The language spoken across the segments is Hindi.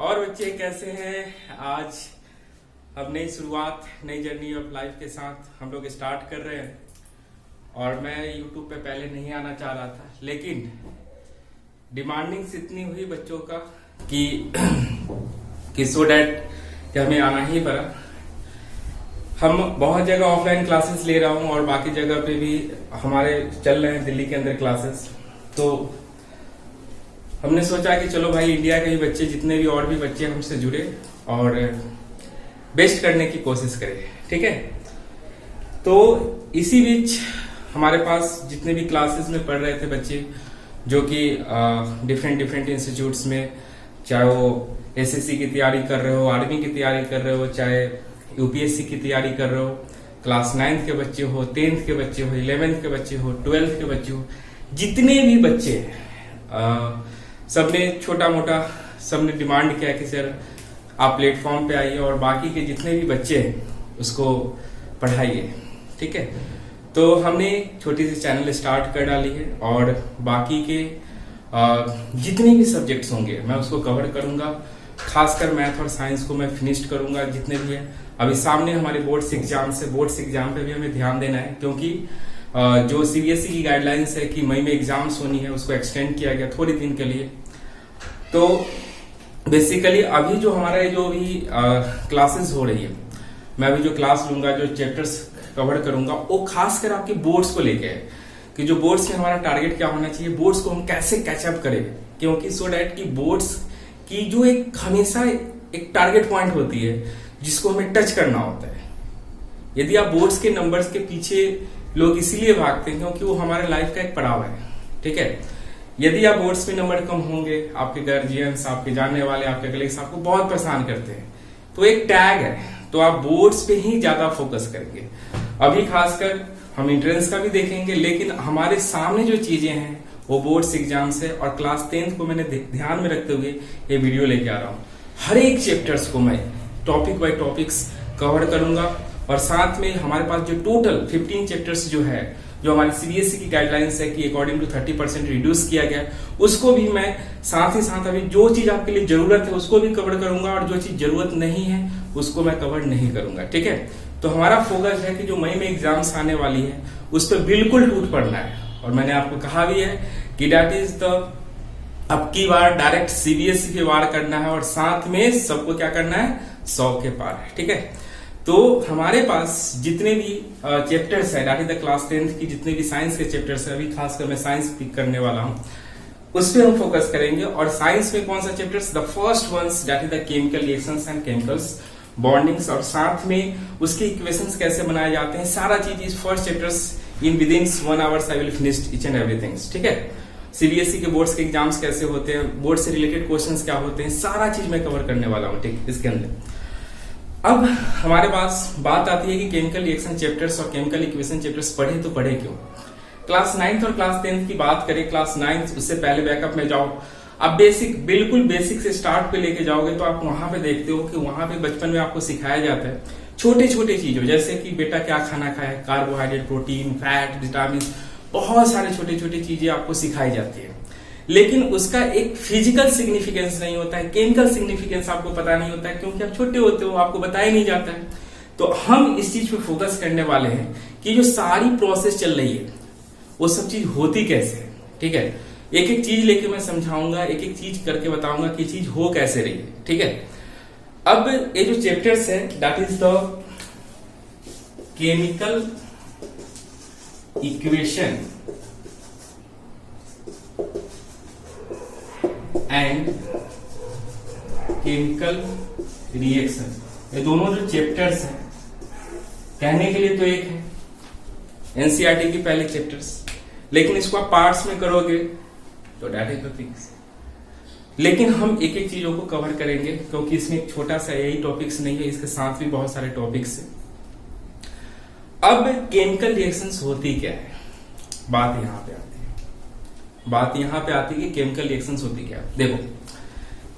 और बच्चे कैसे हैं। आज अब नई शुरुआत, नई जर्नी ऑफ लाइफ के साथ हम लोग स्टार्ट कर रहे हैं। और मैं यूट्यूब पे पहले नहीं आना चाह रहा था, लेकिन डिमांडिंग्स इतनी हुई बच्चों का कि सो डैट कि हमें आना ही पड़ा। हम बहुत जगह ऑफलाइन क्लासेस ले रहा हूँ और बाकी जगह पे भी हमारे चल रहे हैं दिल्ली के अंदर क्लासेस। तो हमने सोचा कि चलो भाई, इंडिया के ही बच्चे, जितने भी और भी बच्चे हमसे जुड़े और बेस्ट करने की कोशिश करें, ठीक है। तो इसी बीच हमारे पास जितने भी क्लासेस में पढ़ रहे थे बच्चे, जो कि डिफरेंट इंस्टीट्यूट्स में, चाहे वो एसएससी की तैयारी कर रहे हो, आर्मी की तैयारी कर रहे हो, चाहे यूपीएससी की तैयारी कर रहे हो, क्लास 9th के बच्चे हो, 10th के बच्चे हो, 11th के बच्चे हो, 12th के बच्चे हो, जितने भी बच्चे सबने छोटा मोटा सबने डिमांड किया कि सर आप प्लेटफॉर्म पे आइए और बाकी के जितने भी बच्चे हैं उसको पढ़ाइए, ठीक है। तो हमने छोटी सी चैनल स्टार्ट कर डाली है और बाकी के जितने भी सब्जेक्ट्स होंगे मैं उसको कवर करूंगा। खासकर मैथ और साइंस को मैं फिनिश करूंगा जितने भी हैं। अभी सामने हमारे बोर्ड्स एग्जाम पे भी हमें ध्यान देना है, क्योंकि जो सीबीएसई की गाइडलाइंस है कि मई में एग्जाम्स होनी है, उसको एक्सटेंड किया गया थोड़े दिन के लिए। तो बेसिकली अभी जो हमारा जो भी क्लासेस हो रही है, मैं अभी जो क्लास लूंगा, जो चैप्टर्स कवर करूंगा, वो खासकर आपके बोर्ड्स को लेके है कि जो बोर्ड्स में हमारा टारगेट क्या होना चाहिए, बोर्ड्स को हम कैसे कैचअप करें। क्योंकि सो डैट की बोर्ड्स की जो एक हमेशा एक टारगेट पॉइंट होती है जिसको हमें टच करना होता है। यदि आप बोर्ड्स के नंबर्स के पीछे लोग इसीलिए भागते हैं क्योंकि वो हमारे लाइफ का एक पड़ाव है, ठीक है। यदि आप बोर्ड्स में नंबर कम होंगे, आपके गार्जियंस, आपके जानने वाले, आपके कलीग्स आपको बहुत परेशान करते हैं, तो एक टैग है, तो आप बोर्ड्स पे ही ज्यादा फोकस करेंगे। अभी खासकर हम एंट्रेंस का भी देखेंगे, लेकिन हमारे सामने जो चीजें हैं वो बोर्ड्स एग्जाम्स है। और क्लास 10th को मैंने ध्यान में रखते हुए ये वीडियो लेके आ रहा हूँ। हर एक चैप्टर्स को मैं टॉपिक बाय टॉपिक्स कवर करूंगा और साथ में हमारे पास जो टोटल 15 चैप्टर्स जो है, जो हमारी सीबीएसई की गाइडलाइंस है कि अकॉर्डिंग टू 30% रिड्यूस किया गया, उसको भी मैं साथ ही साथ अभी जो चीज आपके लिए जरूरत है उसको भी कवर करूंगा और जो चीज जरूरत नहीं है उसको मैं कवर नहीं करूंगा, ठीक है। तो हमारा फोकस है कि जो मई में एग्जाम्स आने वाली है उस पर बिल्कुल टूट पड़ना है। और मैंने आपको कहा भी है कि दैट इज द अब की बार डायरेक्ट सीबीएसई पे वार करना है और साथ में सबको क्या करना है, 100 के पार, ठीक है। तो हमारे पास जितने भी चैप्टर्स है, that is the class 10th की जितने भी साइंस के चैप्टर्स है, अभी खासकर मैं साइंस पिक करने वाला हूं, उस पर हम फोकस करेंगे। और साइंस में कौन सा chapters, the first ones that is the chemical reactions and chemicals bondings, और साथ में उसके इक्वेशंस कैसे बनाए जाते हैं, सारा चीज इस first chapters in with in 1 hour I will finish each and everything, ठीक है। सीबीएसई के बोर्ड्स के एग्जाम्स कैसे होते हैं, बोर्ड से रिलेटेड क्वेश्चंस क्या होते हैं, सारा चीज मैं कवर करने वाला हूं, ठीक, इसके अंदर। अब हमारे पास बात आती है कि केमिकल रिएक्शन चैप्टर्स और केमिकल इक्वेशन चैप्टर्स पढ़े तो पढ़े क्यों। क्लास 9th और क्लास 10th की बात करें, क्लास 9th उससे पहले बैकअप में जाओ, अब बिल्कुल बेसिक से स्टार्ट पे लेके जाओगे तो आप वहां पे देखते हो कि वहां पे बचपन में आपको सिखाया जाता है छोटे छोटे चीजों, जैसे कि बेटा क्या खाना खाए, कार्बोहाइड्रेट, प्रोटीन, फैट, विटामिन, बहुत सारे छोटे छोटे चीजें आपको सिखाई जाती है। लेकिन उसका एक फिजिकल सिग्निफिकेंस नहीं होता है, केमिकल सिग्निफिकेंस आपको पता नहीं होता है, क्योंकि आप छोटे होते हो, आपको बताया नहीं जाता है। तो हम इस चीज पे फोकस करने वाले हैं कि जो सारी प्रोसेस चल रही है वो सब चीज होती कैसे है, ठीक है। एक एक चीज लेके मैं समझाऊंगा, एक एक चीज करके बताऊंगा कि चीज हो कैसे रही है, ठीक है। अब ये जो चैप्टर्स है that is the chemical equation and chemical reaction, ये दोनों जो चैप्टर्स हैं, कहने के लिए तो एक है एनसीईआरटी की पहले चैप्टर्स, लेकिन इसको आप पार्ट्स में करोगे तो दैट इज द थिंग्स। लेकिन हम एक एक चीजों को कवर करेंगे, क्योंकि इसमें एक छोटा सा यही टॉपिक्स नहीं है, इसके साथ भी बहुत सारे टॉपिक्स हैं। अब केमिकल रिएक्शंस होती क्या है, बात यहां पे आती है कि केमिकल रिएक्शंस होती क्या है। देखो,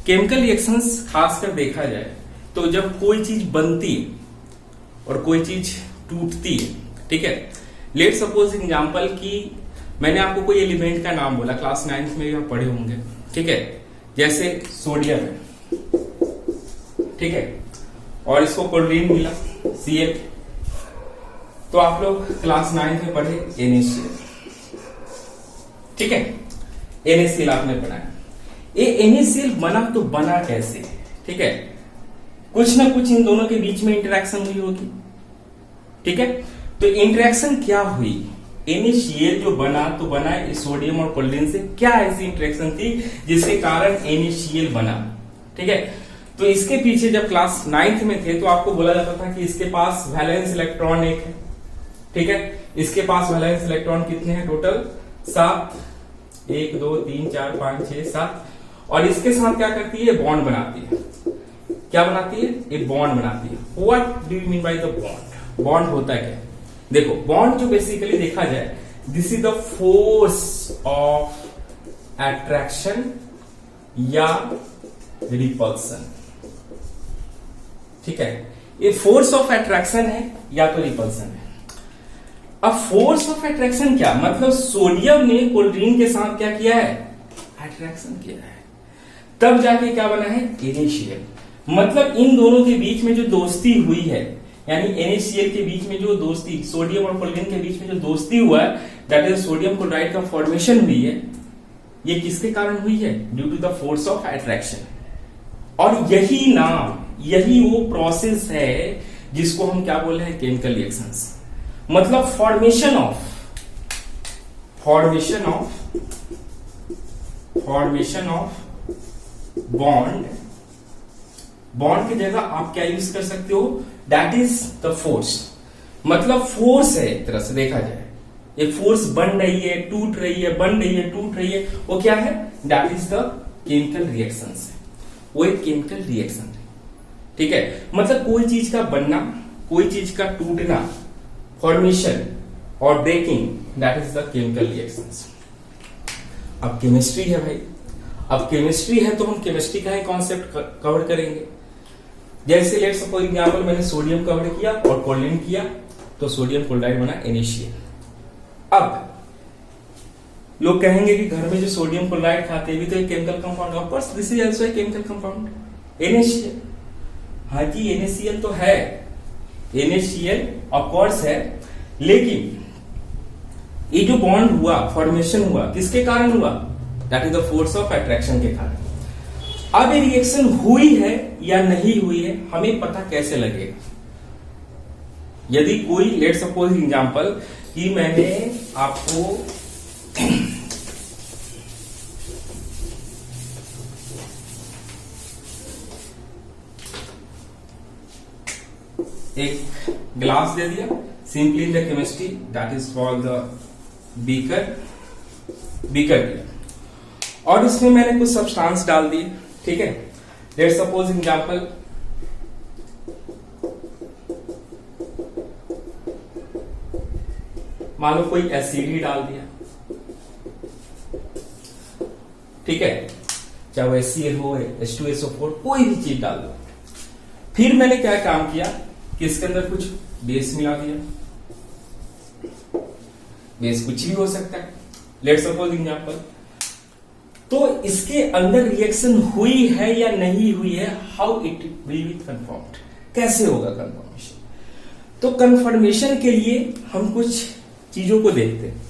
केमिकल रिएक्शंस खासकर देखा जाए तो जब कोई चीज बनती है और कोई चीज टूटती है, ठीक है। लेट सपोज एग्जांपल कि मैंने आपको कोई एलिमेंट का नाम बोला, क्लास 9th में भी आप पढ़े होंगे, ठीक है। जैसे सोडियम है, ठीक है, और इसको क्लोरीन मिला Cl। तो आप लोग क्लास 9 में पढ़े NaCl, ठीक है, NaCl आपने पढ़ा है। ये NaCl बना तो बना कैसे, ठीक है, कुछ ना कुछ इन दोनों के बीच में इंटरेक्शन हुई होगी, ठीक है। तो इंटरेक्शन क्या हुई, NaCl जो बना तो बना सोडियम और क्लोरीन से, क्या ऐसी इंटरेक्शन थी जिसके कारण NaCl बना, ठीक है। तो इसके पीछे जब क्लास 9 में थे तो आपको बोला जाता था कि इसके पास वैलेंस इलेक्ट्रॉन एक है, ठीक है, इसके पास वैलेंस इलेक्ट्रॉन कितने हैं टोटल 7, 1 2 3 4 5 6 7, और इसके साथ क्या करती है, बॉन्ड बनाती है। क्या बनाती है, ये बॉन्ड बनाती है। What do you mean by the bond, bond होता है क्या, देखो बॉन्ड जो बेसिकली देखा जाए, this is the force of attraction या रिपल्सन, ठीक है, ये फोर्स ऑफ अट्रैक्शन है या तो रिपल्सन है। अब फोर्स ऑफ अट्रैक्शन क्या मतलब, सोडियम ने क्लोरीन के साथ क्या किया है, अट्रैक्शन किया है, तब जाके क्या बना है, NaCl। मतलब इन दोनों के बीच में जो दोस्ती हुई है, यानी NaCl के बीच में जो दोस्ती, सोडियम और क्लोरीन के बीच में जो दोस्ती हुआ है, दैट इज सोडियम क्लोराइड का फॉर्मेशन हुई है, ये किसके कारण हुई है, due to the force of attraction. और यही नाम, यही वो प्रोसेस है जिसको हम क्या बोल रहे हैं, केमिकल रिएक्शंस। मतलब फॉर्मेशन ऑफ बॉन्ड की जगह आप क्या यूज कर सकते हो, दैट इज द फोर्स। मतलब फोर्स है एक तरह से देखा जाए, ये फोर्स बन रही है, टूट रही है, बन रही है, टूट रही है, वो क्या है, that is the chemical reactions है, वो एक केमिकल रिएक्शन है, ठीक है। मतलब कोई चीज का बनना, कोई चीज का टूटना, फॉर्मेशन और breaking, that is the chemical reactions. अब केमिस्ट्री है भाई, अब केमिस्ट्री है तो हम केमिस्ट्री का ही कॉन्सेप्ट कवर करेंगे। जैसे लेट्स सपोज एग्जांपल, मैंने सोडियम कवर किया और क्लोरीन किया, तो सोडियम क्लोराइड बना NaCl। अब लोग कहेंगे कि घर में जो सोडियम क्लोराइड खाते हैं भी तो एक chemical compound, of course this is also a chemical compound, NaCl। हाँ जी, NaCl तो है, NaCl ऑफ कोर्स है, लेकिन ये जो बॉन्ड हुआ, फॉर्मेशन हुआ, किसके कारण हुआ, that is the force of attraction के कारण। अब ये रिएक्शन हुई है या नहीं हुई है, हमें पता कैसे लगेगा। यदि कोई लेट सपोज एग्जांपल कि मैंने आपको एक ग्लास दे दिया, simply in the chemistry that is called the beaker दिया, और इसमें मैंने कुछ सब्सटेंस डाल दिए, ठीक है। लेट सपोज एग्जांपल मान लो कोई एसिड ही डाल दिया, ठीक है, चाहे वो HCl हो, H2SO4, कोई भी चीज डाल दो। फिर मैंने क्या काम किया कि इसके अंदर कुछ बेस मिला दिया, बेस कुछ भी हो सकता है, लेट सपोज एग्जांपल। तो इसके अंदर रिएक्शन हुई है या नहीं हुई है, how it will be confirmed, कैसे होगा कंफर्मेशन। तो कंफर्मेशन के लिए हम कुछ चीजों को देखते हैं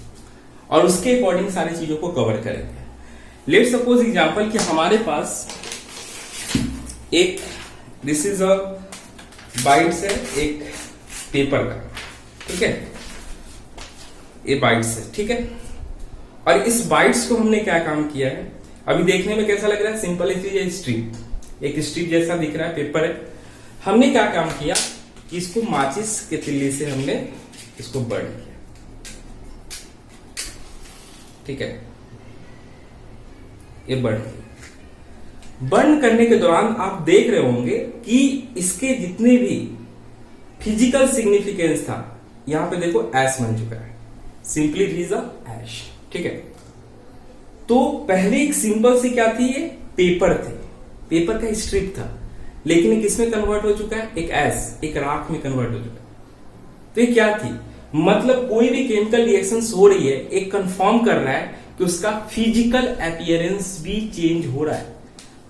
और उसके अकॉर्डिंग सारी चीजों को कवर करेंगे। लेट सपोज एग्जांपल कि हमारे पास एक दिस इज अ बाइट्स है, एक पेपर का, ठीक है, ये बाइट्स है, ठीक है। और इस बाइट्स को हमने क्या काम किया है, अभी देखने में कैसा लग रहा है, सिंपल चीज, स्ट्रिप, एक स्ट्रिप जैसा दिख रहा है, पेपर है। हमने क्या काम किया कि इसको माचिस के तिल्ली से हमने इसको बर्न किया, ठीक है, ये बर्न करने के दौरान आप देख रहे होंगे कि इसके जितने भी फिजिकल सिग्निफिकेंस था, यहां पे देखो एश बन चुका है, सिंपली इट इज अ एश, ठीक है। तो पहले एक सिंपल सी क्या थी, ये पेपर थे, पेपर का स्ट्रिप था, लेकिन एक किसमें कन्वर्ट हो चुका है, एक एश, एक राख में कन्वर्ट हो चुका है। तो ये क्या थी, मतलब कोई भी केमिकल रिएक्शन हो रही है, एक कंफर्म कर रहा है कि उसका फिजिकल अपीयरेंस भी चेंज हो रहा है।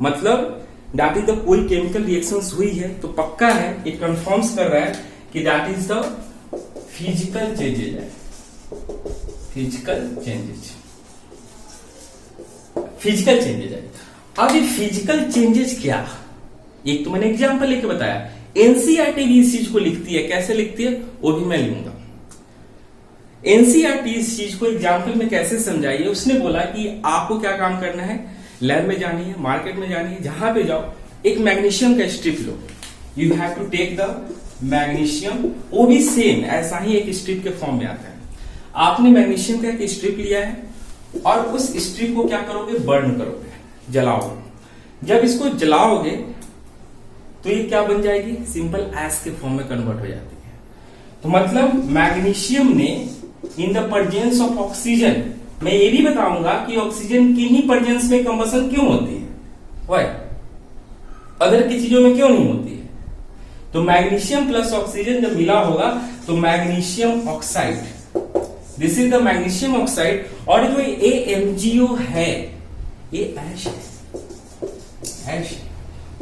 मतलब दैट इज द कोई केमिकल रिएक्शंस हुई है तो पक्का है, इट कंफर्म्स कर रहा है कि that is the physical changes है, फिजिकल चेंजेज, फिजिकल चेंजेज है। अब ये फिजिकल चेंजेज क्या, एक तो मैंने एग्जांपल लेके बताया, एनसीईआरटी भी इस चीज को लिखती है, कैसे लिखती है वो भी मैं लूंगा। एनसीईआरटी इस चीज को एग्जांपल में कैसे समझाई है, उसने बोला कि आपको क्या काम करना है, लैब में जानी है, मार्केट में जानी है, जहां पे जाओ एक मैग्नीशियम का स्ट्रिप लो, you have to take the magnesium, वो भी सेम ऐसा ही एक स्ट्रिप के फॉर्म में आता है। आपने मैग्नीशियम का एक स्ट्रिप लिया है और उस स्ट्रिप को क्या करोगे, बर्न करोगे, जलाओगे। जब इसको जलाओगे तो ये क्या बन जाएगी, सिंपल एस के फॉर्म में कन्वर्ट हो जाती है। तो मतलब मैग्नीशियम ने इन द प्रेजेंस ऑफ ऑक्सीजन, मैं ये भी बताऊंगा कि ऑक्सीजन की ही प्रेजेंस में कंबशन क्यों होती है, वाई, अदर की चीजों में क्यों नहीं होती है। तो मैग्नीशियम प्लस ऑक्सीजन जब मिला होगा तो magnesium oxide, this is the magnesium oxide. और जो AMgO है ये ऐश है, ऐश है,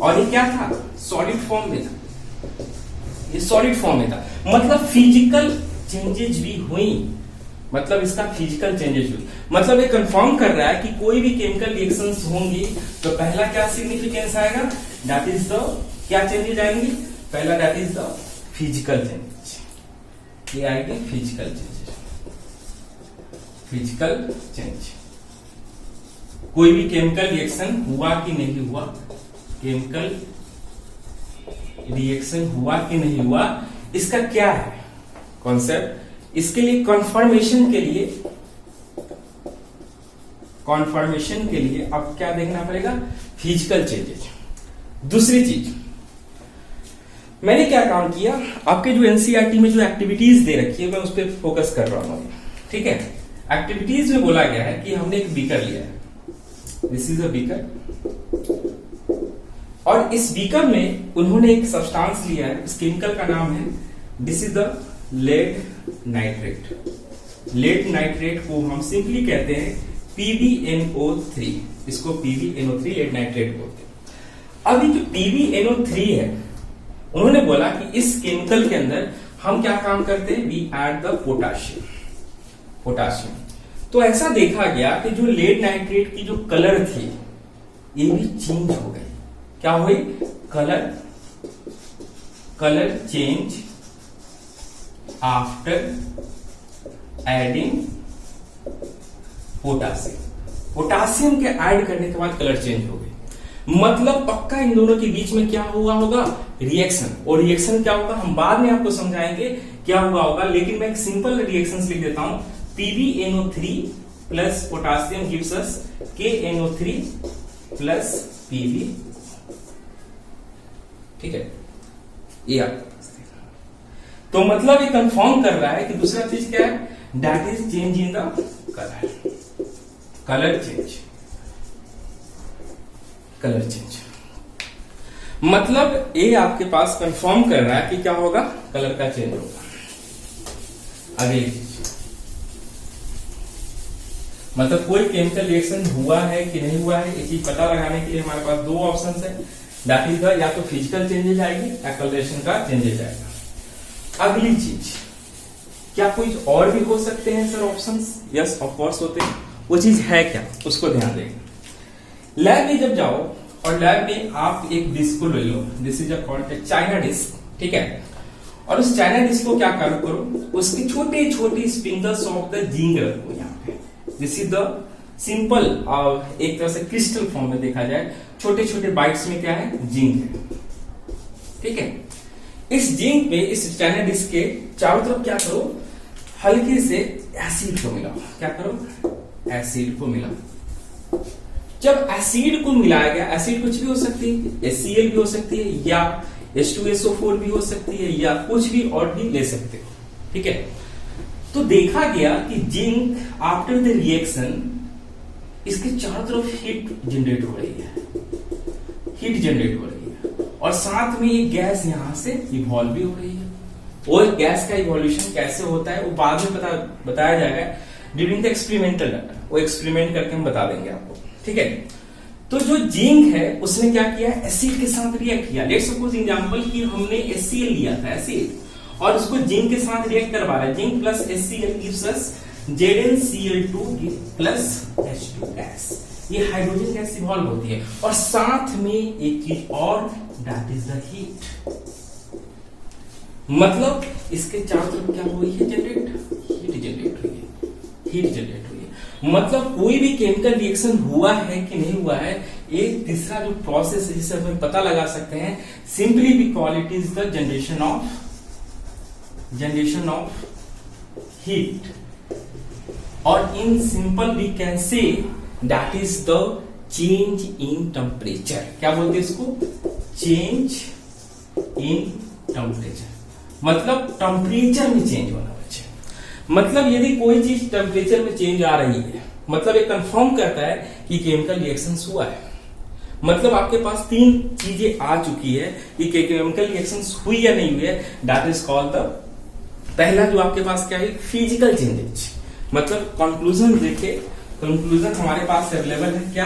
और ये क्या था, सॉलिड फॉर्म में था, ये सॉलिड फॉर्म में था। मतलब फिजिकल चेंजेज भी हुई, मतलब इसका फिजिकल चेंजेज हुई, मतलब ये कंफर्म कर रहा है कि कोई भी केमिकल रिएक्शंस होंगी तो पहला क्या सिग्निफिकेंस आएगा, दैट इज द, क्या चेंजेज आएंगे, पहला that is the physical changes, ये आएंगे फिजिकल चेंजेज, फिजिकल चेंज। कोई भी केमिकल रिएक्शन हुआ कि नहीं हुआ, केमिकल रिएक्शन हुआ कि नहीं हुआ, इसका क्या है कॉन्सेप्ट, इसके लिए कॉन्फर्मेशन के लिए, कॉन्फर्मेशन के लिए अब क्या देखना पड़ेगा, फिजिकल चेंजेज। दूसरी चीज मैंने क्या काम किया, आपके जो एनसीईआरटी में जो एक्टिविटीज दे रखी है मैं उस पर फोकस कर रहा हूं, ठीक है। एक्टिविटीज में बोला गया है कि हमने एक बीकर लिया है, दिस इज अ बीकर, और इस बीकर में उन्होंने एक सब्सटेंस लिया है, इस केमिकल का नाम है, this is the lead nitrate. Lead nitrate को हम सिंपली कहते हैं PbNO3, इसको PbNO3 लेड नाइट्रेट बोलते हैं। अभी जो PbNO3 है, उन्होंने बोला कि इस केमिकल के अंदर हम क्या काम करते हैं, we add the potassium, potassium. तो ऐसा देखा गया कि जो लेड नाइट्रेट की जो कलर थी ये भी चेंज हो गई, क्या हुई, colour, colour change after adding potassium. Potassium के ऐड करने के बाद कलर चेंज हो गई, मतलब पक्का इन दोनों के बीच में क्या हुआ होगा, रिएक्शन। और रिएक्शन क्या होगा हम बाद में आपको समझाएंगे क्या हुआ होगा, लेकिन मैं एक सिंपल रिएक्शन लिख देता हूं, PbNO3 plus potassium gives us KNO3 plus Pb, ठीक है। ये तो मतलब ये कंफर्म कर रहा है कि दूसरा चीज क्या है, that is change in the colour, colour change, colour change. मतलब ये आपके पास कंफर्म कर रहा है कि क्या होगा, कलर का चेंज होगा। अगली चीज मतलब कोई केमिकल रिएक्शन हुआ है कि नहीं हुआ है, ये चीज पता लगाने के लिए हमारे पास दो ऑप्शन है, दैट इज द, या तो फिजिकल चेंजेज आएगी या कलरेशन का चेंजेज आएगा। अगली चीज, क्या कोई और भी हो सकते हैं sir options, yes of course होते हैं, वो चीज है क्या, उसको ध्यान देंगे। लैब में जब जाओ और लैब में आप एक डिस्क को ले लो, this is a called China disc, ठीक है। और उस चाइना डिस्क को क्या करो, उसके छोटे छोटे स्प्रिंकल्स ऑफ द जिंक रखो यहाँ पे, दिस इज द सिंपल, एक तरह से क्रिस्टल फॉर्म में देखा जाए, छोटे छोटे बाइट्स में क्या है, जिंक है, ठीक है। इस जिंक पे, इस चाइना डिस्क के चारों तरफ क्या करो, हल्के से एसिड को मिलाओ, क्या करो, एसिड को मिलाओ। जब एसिड को मिलाया गया, एसिड कुछ भी हो सकती है, HCl भी हो सकती है, या H2SO4 भी हो सकती है, या कुछ भी और भी ले सकते हो, ठीक है। तो देखा गया कि जिंक आफ्टर द रिएक्शन इसके चारों तरफ हीट जनरेट हो रही है, हीट जनरेट हो रही है, और साथ में ये गैस यहां से इवॉल्व भी हो रही है। और गैस का इवोल्यूशन कैसे होता है वो बाद में बताया जाएगा ड्यूरिंग द एक्सपेरिमेंटल डाटा, वो एक्सपेरिमेंट करके हम बता देंगे आपको, ठीक है। तो जो जिंक है उसने क्या किया, एसिड के साथ रिएक्ट किया। लेट्स सपोज एग्जांपल कि हमने HCl लिया था, एसिड, और उसको जिंक के साथ रिएक्ट करवा रहा है। Zinc plus HCl gives us ZnCl2 plus H2 gas. ये हाइड्रोजन गैस इवॉल्व होती है। और साथ में एक चीज और, दैट इज द हीट। मतलब इसके चारों तरफ क्या हुई है, जनरेट, हीट जनरेट हुई है, हीट जनरेट हुई है। मतलब कोई भी केमिकल रिएक्शन हुआ है कि नहीं हुआ है, एक तीसरा जो प्रोसेस है जिससे हम पता लगा सकते हैं, simply we call it is the generation of heat, और in simple we can say that is the change in temperature. क्या बोलते हैं इसको, चेंज इन टेम्परेचर। मतलब टेम्परेचर में चेंज होना बच्चे। मतलब यदि कोई चीज टेम्परेचर में चेंज आ रही है, मतलब ये कंफर्म करता है कि केमिकल रिएक्शन हुआ है। मतलब आपके पास तीन चीजें आ चुकी है कि केमिकल रिएक्शन हुई या नहीं हुई है, दैट इज कॉल्ड द, पहला जो आपके पास क्या है, फिजिकल चेंजेस। मतलब कंक्लूजन देखे, कंक्लूजन हमारे पास अवेलेबल है, क्या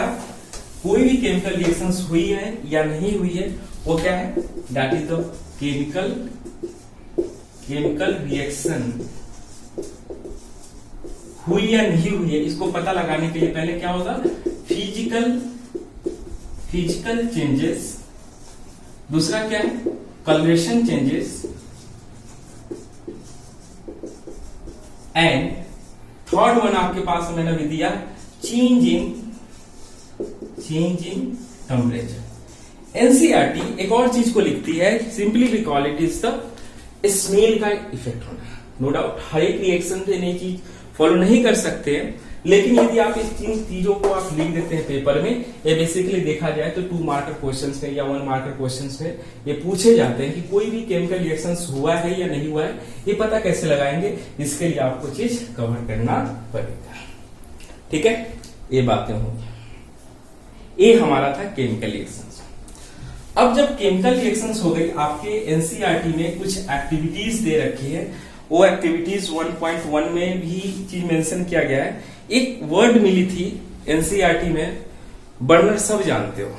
कोई भी केमिकल रिएक्शन हुई है या नहीं हुई है, वो क्या है, that is the chemical reaction हुई या नहीं हुई है। इसको पता लगाने के लिए पहले क्या होगा, फिजिकल चेंजेस, दूसरा क्या है, colouration changes, and third one आपके पास मैंने भी दिया, चेंज इन टेम्परेचर। एनसीईआरटी एक और चीज को लिखती है, simply we call it is the smell का इफेक्ट होना। नो डाउट हर एक रिएक्शन पे नई चीज फॉलो नहीं कर सकते हैं, लेकिन यदि आप इस तीन चीजों को आप लिख देते हैं पेपर में, ये बेसिकली देखा जाए तो 2 मार्कर क्वेश्चंस में या 1 मार्कर क्वेश्चंस में ये पूछे जाते हैं कि कोई भी केमिकल रिएक्शन हुआ है या नहीं हुआ है, ये पता कैसे लगाएंगे, इसके लिए आपको चीज कवर करना पड़ेगा। ठीक है, ये बातें होंगी। ये हमारा था केमिकल रिएक्शन। अब जब केमिकल रिएक्शंस हो गई, आपके एनसीईआरटी में कुछ एक्टिविटीज दे रखी है, वो एक्टिविटीज 1.1 में भी चीज मेंशन किया गया है। एक वर्ड मिली थी एनसीईआरटी में, बर्नर, सब जानते हो,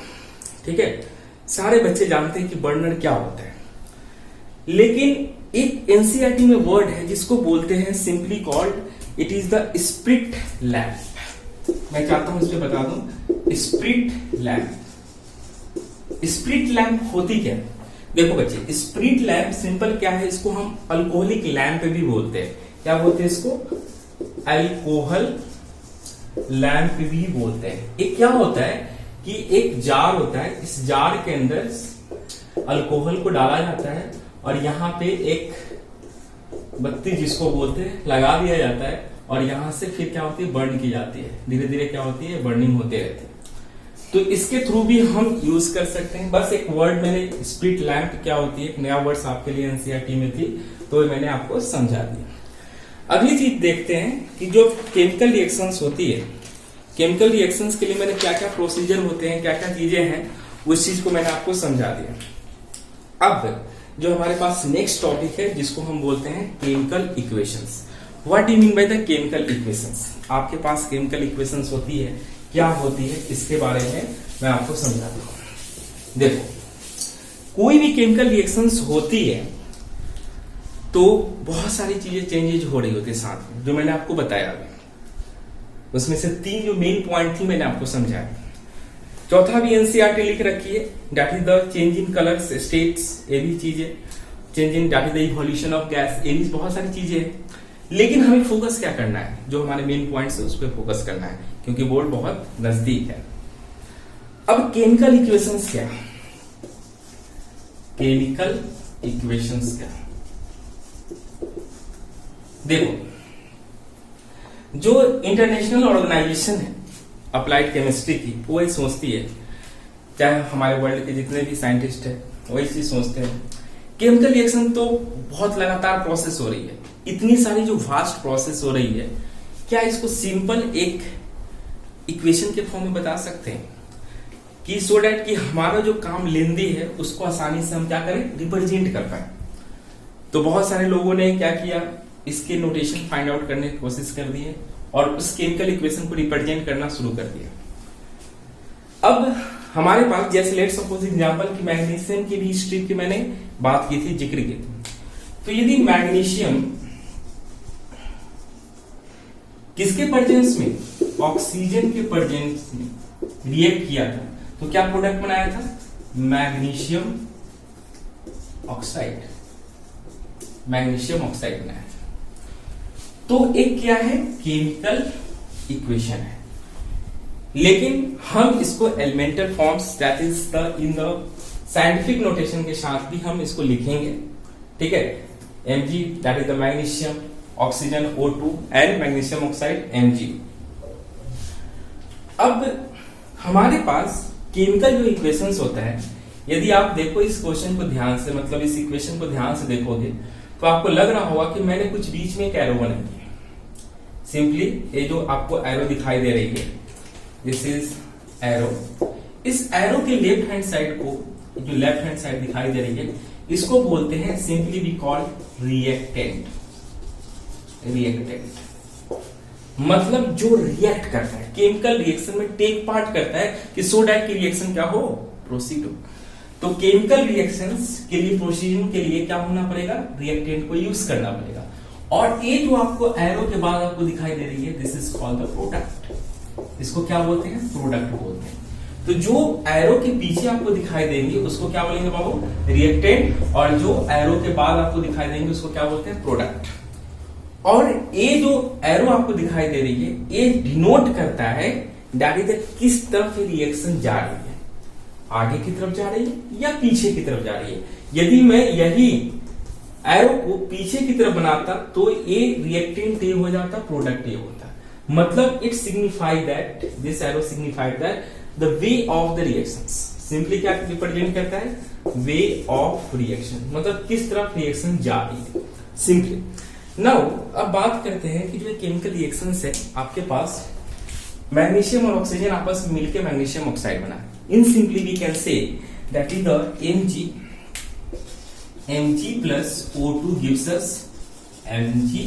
ठीक है, सारे बच्चे जानते हैं कि बर्नर क्या होता है, लेकिन एक एनसीईआरटी में वर्ड है जिसको बोलते हैं simply called, it is the spirit lamp. मैं चाहता हूं इस पे बता दूं, स्प्रिट लैम्प। स्प्रिट लैम्प होती क्या, देखो बच्चे, स्प्रिट लैम्प सिंपल क्या है, इसको हम अल्कोहलिक लैम्प भी बोलते हैं। क्या बोलते हैं इसको, अल्कोहल लैम्प भी बोलते हैं। एक क्या होता है कि एक जार होता है, इस जार के अंदर अल्कोहल को डाला जाता है और यहाँ पे एक बत्ती जिसको बोलते हैं लगा दिया जाता है, और यहां से फिर क्या होती है, बर्न की जाती है, धीरे धीरे क्या होती है, बर्निंग होते रहती है। तो इसके थ्रू भी हम यूज कर सकते हैं। बस एक वर्ड मैंने, स्प्रिट लैम्प क्या होती है, एक नया वर्ड्स आपके लिए एनसीईआरटी में थी, तो मैंने आपको समझा दिया। अगली चीज देखते हैं कि जो केमिकल रिएक्शंस होती है, केमिकल रिएक्शंस के लिए मैंने क्या क्या प्रोसीजर होते हैं, क्या क्या चीजें हैं, उस चीज को मैंने आपको समझा दिया। अब जो हमारे पास नेक्स्ट टॉपिक है, जिसको हम बोलते हैं chemical equations. What do you mean by the chemical equations. आपके पास केमिकल इक्वेशंस होती है, क्या होती है, इसके बारे में मैं आपको समझाता हूं। देखो, कोई भी केमिकल रिएक्शंस होती है तो बहुत सारी चीजें चेंजेज हो रही होती है साथ में, जो मैंने आपको बताया अभी। उसमें से 3 जो मेन पॉइंट थी मैंने आपको समझाया। चौथा भी एनसीईआरटी लिख रखी है, that is the change in colours states, ये भी चीजें, change in that is the evolution of gas, ये भी बहुत सारी चीजें हैं। लेकिन हमें फोकस क्या करना है, जो हमारे मेन पॉइंट्स है उस पर फोकस करना है, क्योंकि बोर्ड बहुत नजदीक है। अब केमिकल इक्वेशंस क्या, केमिकल इक्वेशंस क्या, देखो, जो इंटरनेशनल ऑर्गेनाइजेशन है अप्लाइड केमिस्ट्री की, वो ये सोचती है, चाहे हमारे वर्ल्ड के जितने भी साइंटिस्ट हैं वही चीज सोचते हैं, केमिकल रिएक्शन तो बहुत लगातार प्रोसेस हो रही है, इतनी सारी जो वास्ट प्रोसेस हो रही है, क्या इसको सिंपल एक इक्वेशन के फॉर्म में बता सकते हैं कि सो डैट कि हमारा जो काम लेंदी है उसको आसानी से हम क्या करें, रिप्रेजेंट कर पाए। तो बहुत सारे लोगों ने क्या किया, इसके नोटेशन फाइंड आउट करने की कोशिश कर दी है और उस केमिकल इक्वेशन को रिप्रेजेंट करना शुरू कर दिया। अब हमारे पास जैसे लेट्स सपोज एग्जांपल कि मैग्नीशियम की भी स्ट्रिप की मैंने बात की थी, जिक्र की थी। तो यदि मैग्नीशियम किसके प्रेजेंस में, ऑक्सीजन के प्रेजेंस में रिएक्ट किया था, तो क्या प्रोडक्ट बनाया था, मैग्नीशियम ऑक्साइड, मैग्नीशियम ऑक्साइड बनाया था। तो एक क्या है, केमिकल इक्वेशन है, लेकिन हम इसको elemental forms that is the in the scientific notation के साथ भी हम इसको लिखेंगे, ठीक है। Mg that is the magnesium, oxygen O2 and magnesium oxide Mg। अब हमारे पास केमिकल जो इक्वेशंस होता है, यदि आप देखो इस क्वेश्चन को ध्यान से, मतलब इस इक्वेशन को ध्यान से देखोगे तो आपको लग रहा होगा कि मैंने कुछ बीच में एक एरो बनाई है। सिंपली ये जो आपको एरो दिखाई दे रही है, दिस इज एरो। इस एरो के लेफ्ट हैंड साइड को, जो लेफ्ट हैंड साइड दिखाई दे रही है, इसको बोलते हैं simply we call reactant. Reactant मतलब जो रिएक्ट करता है, केमिकल रिएक्शन में टेक पार्ट करता है कि सो दैट की रिएक्शन क्या हो, प्रोसीड हो। तो केमिकल रिएक्शंस के लिए, प्रोसीजन के लिए क्या होना पड़ेगा, रिएक्टेंट को यूज करना पड़ेगा। और ये जो आपको एरो के बाद आपको दिखाई दे रही है, this is called the product. इसको क्या बोलते हैं, प्रोडक्ट बोलते हैं। तो जो एरो के पीछे आपको दिखाई देंगे उसको क्या बोलेंगे बाबू, रिएक्टेंट, और जो एरो के बाद आपको दिखाई देंगे उसको क्या बोलते हैं, प्रोडक्ट। और ये जो एरो आपको दिखाई दे रही है, ये डिनोट करता है दैट इज किस तरफ रिएक्शन जा रही है, आगे की तरफ जा रही है या पीछे की तरफ जा रही है। यदि मैं यही एरो को पीछे की तरफ बनाता तो ये रिएक्टेंट ए हो जाता, प्रोडक्ट ए होता। मतलब it signify that, this arrow signify that the way of the reactions. Simply क्या रिप्रेजेंट करता है, वे ऑफ रिएक्शन, मतलब किस तरफ रिएक्शन जा रही है, सिंपली। नाउ अब बात करते हैं कि जो केमिकल रिएक्शंस है, आपके पास मैग्नीशियम और ऑक्सीजन आपस में मिलकर मैग्नीशियम ऑक्साइड बना। In simply we can say that is the Mg plus O2 gives us Mg।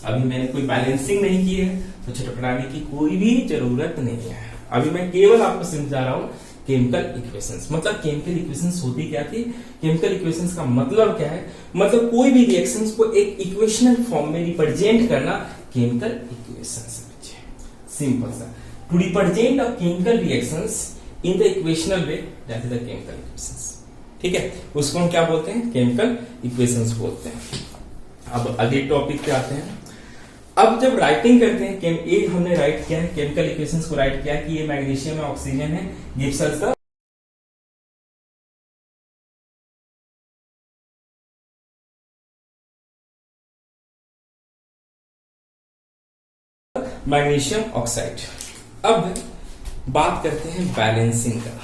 अभी मैंने कोई बैलेंसिंग नहीं की है तो छटपटाने की कोई भी जरूरत नहीं है। अभी मैं केवल आपको समझा रहा हूं केमिकल इक्वेशंस। मतलब केमिकल इक्वेशंस होती क्या थी, केमिकल इक्वेशंस का मतलब क्या है, मतलब कोई भी रिएक्शंस को एक इक्वेशनल फॉर्म में रिप्रेजेंट करना केमिकल इक्वेशंस है। सिंपल सा, to represent a chemical reactions in the equational way, that is the chemical equations. ठीक है, उसको हम क्या बोलते हैं, केमिकल इक्वेशंस बोलते हैं। अब अगले टॉपिक पे आते हैं। अब जब राइटिंग करते हैं, ये हमने राइट किया है, केमिकल इक्वेशंस को राइट किया है कि ये मैग्नीशियम है, ऑक्सीजन है, gives us the magnesium oxide. अब बात करते हैं बैलेंसिंग का,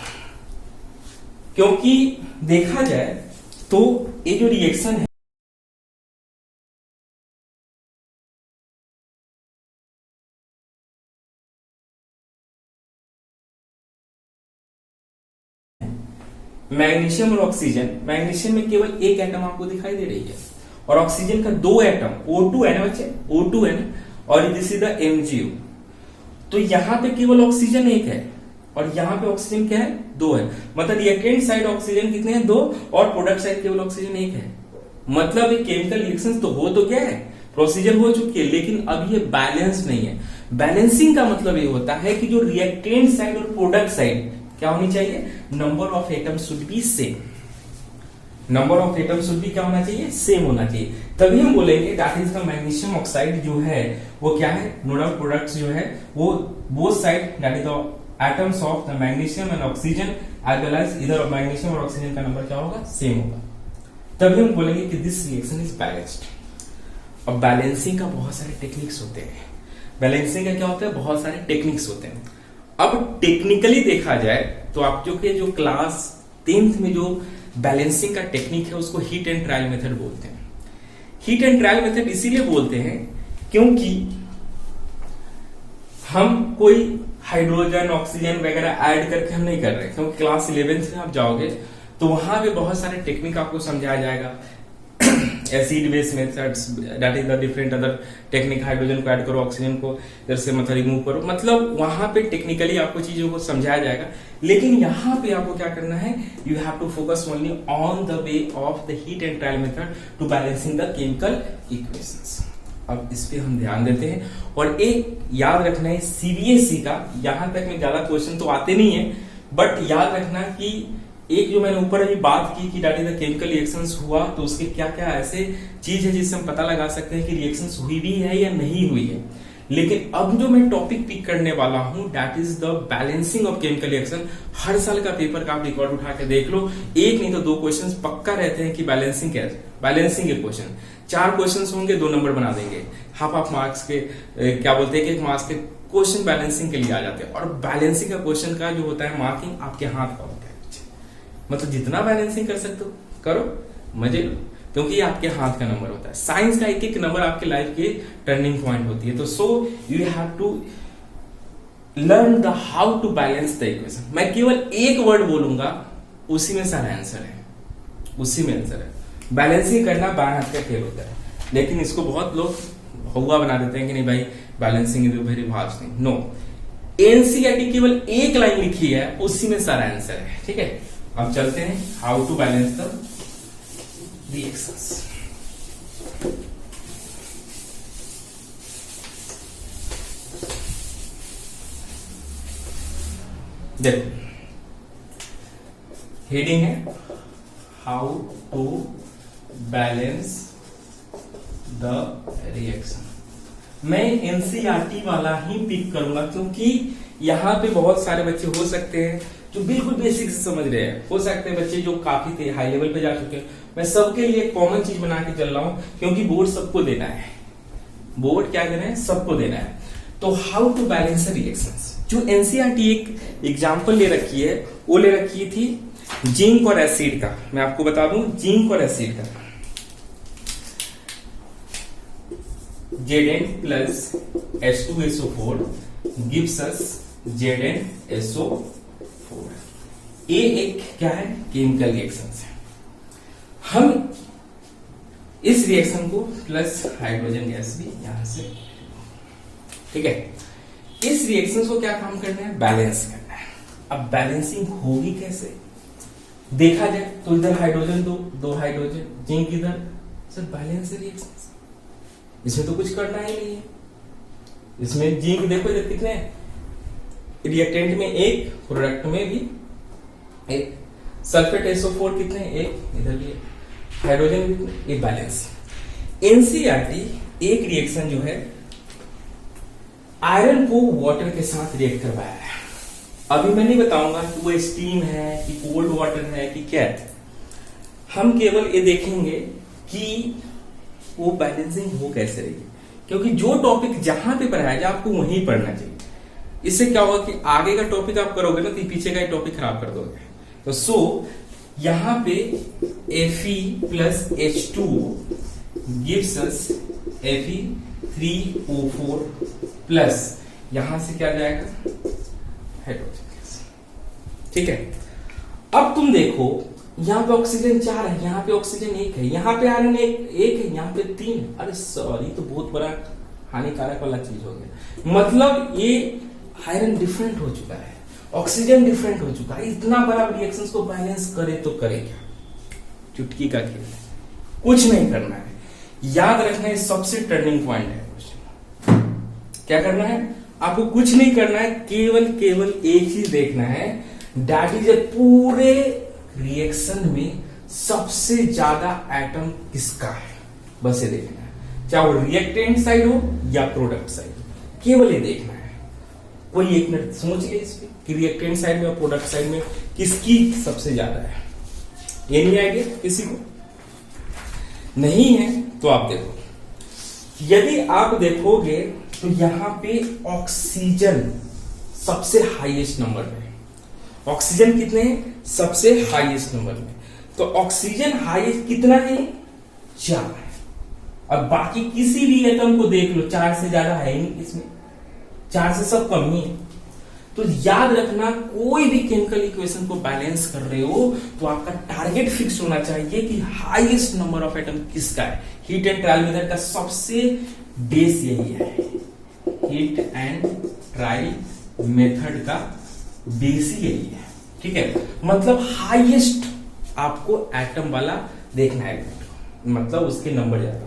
क्योंकि देखा जाए तो ये जो रिएक्शन है मैग्नीशियम और ऑक्सीजन, मैग्नीशियम में केवल एक एटम आपको दिखाई दे रही है और ऑक्सीजन का दो एटम O2 है ना बच्चे, O2 है ना, और दिस इज द MgO। तो यहां पे केवल ऑक्सीजन एक है और यहां पे ऑक्सीजन क्या है, दो है। मतलब रिएक्टेंट साइड ऑक्सीजन कितने हैं, दो, और प्रोडक्ट साइड केवल ऑक्सीजन एक है। मतलब ये केमिकल रिएक्शन तो हो तो क्या है, प्रोसीजर हो चुकी है, लेकिन अब ये बैलेंस नहीं है। बैलेंसिंग का मतलब ये होता है कि जो रिएक्टेंट साइड और प्रोडक्ट साइड क्या होनी चाहिए, number of atom should be same. Number of atom should be क्या होना चाहिए, सेम होना चाहिए। तभी हम बोलेंगे that is the magnesium oxide जो है वो क्या है, नोडल प्रोडक्ट्स जो है वो both side that is the atoms of the magnesium and oxygen as well as इधर मैग्नीशियम और ऑक्सीजन का नंबर क्या होगा, सेम होगा। तभी हम बोलेंगे कि दिस रिएक्शन इज बैलेंस्ड। अब बैलेंसिंग का बहुत सारे टेक्निक्स होते हैं। बैलेंसिंग का क्या होता है, बहुत सारे टेक्निक्स होते हैं। अब टेक्निकली देखा जाए तो आप जो क्लास 10th में जो बैलेंसिंग का टेक्निक है उसको हीट एंड ट्रायल मेथड बोलते हैं। हीट एंड ट्रायल मेथड इसीलिए बोलते हैं क्योंकि हम कोई हाइड्रोजन ऑक्सीजन वगैरह ऐड करके हम नहीं कर रहे, क्योंकि क्लास 11th में आप जाओगे तो वहां पे बहुत सारे टेक्निक आपको समझाया जाएगा। Acid base methods, that is the different other technique, hydrogen को ऐड करो, ऑक्सीजन को इधर से मतलब रिमूव करो, मतलब वहां पे टेक्निकली आपको चीजों को समझाया जाएगा। लेकिन यहाँ पे आपको क्या करना है, you have to focus only on the way of the hit and trial method to balancing the chemical equations. अब इस पे हम दैट देते हैं। और एक याद रखना है सीबीएसई का, यहां तक में ज्यादा क्वेश्चन तो आते नहीं है, बट याद रखना कि एक जो मैंने ऊपर अभी बात की कि that is the chemical reactions हुआ, तो उसके क्या क्या ऐसे चीज है जिससे हम पता लगा सकते हैं कि रिएक्शंस हुई भी है या नहीं हुई है। लेकिन अब जो मैं टॉपिक पिक करने वाला हूं that is the balancing of chemical reaction. हर साल का पेपर का आप रिकॉर्ड उठा के देख लो, एक नहीं तो 2 क्वेश्चन पक्का रहते हैं कि बैलेंसिंग क्या है। बैलेंसिंग के क्वेश्चन 4 क्वेश्चन होंगे, 2 नंबर बना देंगे, हाफ मार्क्स के क्या बोलते हैं कि 1 मार्क्स के क्वेश्चन बैलेंसिंग के लिए आ जाते हैं। और बैलेंसिंग का क्वेश्चन का जो होता है मार्किंग आपके हाथ का होता है, मतलब जितना बैलेंसिंग कर सकते हो करो, मजे लो, क्योंकि ये आपके हाथ का नंबर होता है। साइंस का एक एक नंबर आपके लाइफ के टर्निंग पॉइंट होती है। तो so you have to learn the how to balance the equation. मैं केवल एक वर्ड बोलूंगा, उसी में सारा आंसर है, उसी में आंसर है। बैलेंसिंग करना बाएं हाथ का खेल होता है, लेकिन इसको बहुत लोग हुआ बना देते हैं कि नहीं भाई balancing is very vast thing. No, NCERT केवल एक लाइन लिखी है, उसी में सारा आंसर है। ठीक है, अब चलते हैं how to balance the reactions. देखो हेडिंग है how to balance the reaction. मैं एनसीईआरटी वाला ही पिक करूंगा, क्योंकि यहां पे बहुत सारे बच्चे हो सकते हैं जो बिल्कुल बेसिक से समझ रहे हैं, हो सकते हैं बच्चे जो काफी हाई लेवल पे जा चुके हैं। मैं सबके लिए कॉमन चीज बना के चल रहा हूं, क्योंकि बोर्ड सबको देना है। बोर्ड क्या देना है, सबको देना है। तो हाउ टू बैलेंस रिएक्शंस, जो एनसीईआरटी एक एग्जांपल ले रखी है, वो ले रखी थी जिंक और एसिड का। मैं आपको बता दूं, जिंक और एसिड का Zn plus H2SO4 gives us ZnSO4। ये एक क्या है, केमिकल रिएक्शन है। हम इस रिएक्शन को प्लस हाइड्रोजन गैस भी यहां से, ठीक है, इस रिएक्शन को क्या काम करना है, बैलेंस करना है। अब बैलेंसिंग होगी कैसे देखा जाए तो इधर हाइड्रोजन दो हाइड्रोजन, जिंक इधर, सर बैलेंस रिएक्शन। इसमें तो कुछ करना ही नहीं है। इसमें जिंक देखो इधर कितने हैं, रिएक्टेंट में 1, प्रोडक्ट में भी 1, सल्फेट SO4 कितने हैं, 1, इधर भी 1, हाइड्रोजन भी कितने, 1, बैलेंस। एनसीईआरटी एक रिएक्शन जो है आयरन को वाटर के साथ रिएक्ट करवाया है। अभी मैं नहीं बताऊंगा कि वो स्टीम है कि कोल्ड वाटर है कि क्या है, हम केवल ये देखेंगे कि वो बैलेंसिंग हो कैसे रही है, क्योंकि जो टॉपिक जहां पे पढ़ाया जाए आपको वहीं पढ़ना चाहिए। इससे क्या होगा कि आगे का टॉपिक आप करोगे ना तो पीछे का टॉपिक खराब कर दोगे। तो सो यहां पे Fe plus H2O gives us Fe3O4 plus यहां से क्या जाएगा, हाइड्रोजन गैस। ठीक है, अब तुम देखो यहाँ पे ऑक्सीजन 4 है, यहाँ पे ऑक्सीजन 1 है, यहाँ पे आयरन 1 है, यहाँ पे 3 है। अरे सॉरी, तो बहुत बड़ा हानिकारक वाला चीज हो गया। मतलब ये आयरन डिफरेंट हो चुका है, ऑक्सीजन डिफरेंट हो चुका है। इतना बड़ा रिएक्शंस को बैलेंस करे तो करे क्या, चुटकी का खेल है, कुछ नहीं करना है। याद रखना है सबसे टर्निंग पॉइंट है क्वेश्चन। क्या करना है आपको, कुछ नहीं करना है, केवल एक चीज देखना है, दैट इज पूरे रिएक्शन में सबसे ज्यादा एटम किसका है, बस ये देखना है। चाहे वो रिएक्टेंट साइड हो या प्रोडक्ट साइड, केवल ये देखना है। कोई 1 मिनट सोच ले इस पे कि रिएक्टेंट साइड में और प्रोडक्ट साइड में किसकी सबसे ज्यादा है। ये नहीं आइडिया किसी को नहीं है तो आप देखो, यदि आप देखोगे तो यहां पे ऑक्सीजन सबसे हाईएस्ट नंबर पे, ऑक्सीजन कितने हैं, सबसे हाईएस्ट नंबर में। तो ऑक्सीजन हाईएस्ट कितना है, 4 है। अब बाकी किसी भी एटम को देख लो, 4 से ज्यादा है ही नहीं इसमें, 4 से सब कम ही है। तो याद रखना, कोई भी केमिकल इक्वेशन को बैलेंस कर रहे हो तो आपका टारगेट फिक्स होना चाहिए कि हाईएस्ट नंबर ऑफ एटम किसका है। हीट एंड ट्रायल मेथड का सबसे बेस यही है, हीट एंड ट्रायल मेथड का बेस ही यही है, ठीक है। मतलब हाईएस्ट आपको एटम वाला देखना है, मतलब उसके नंबर ज्यादा।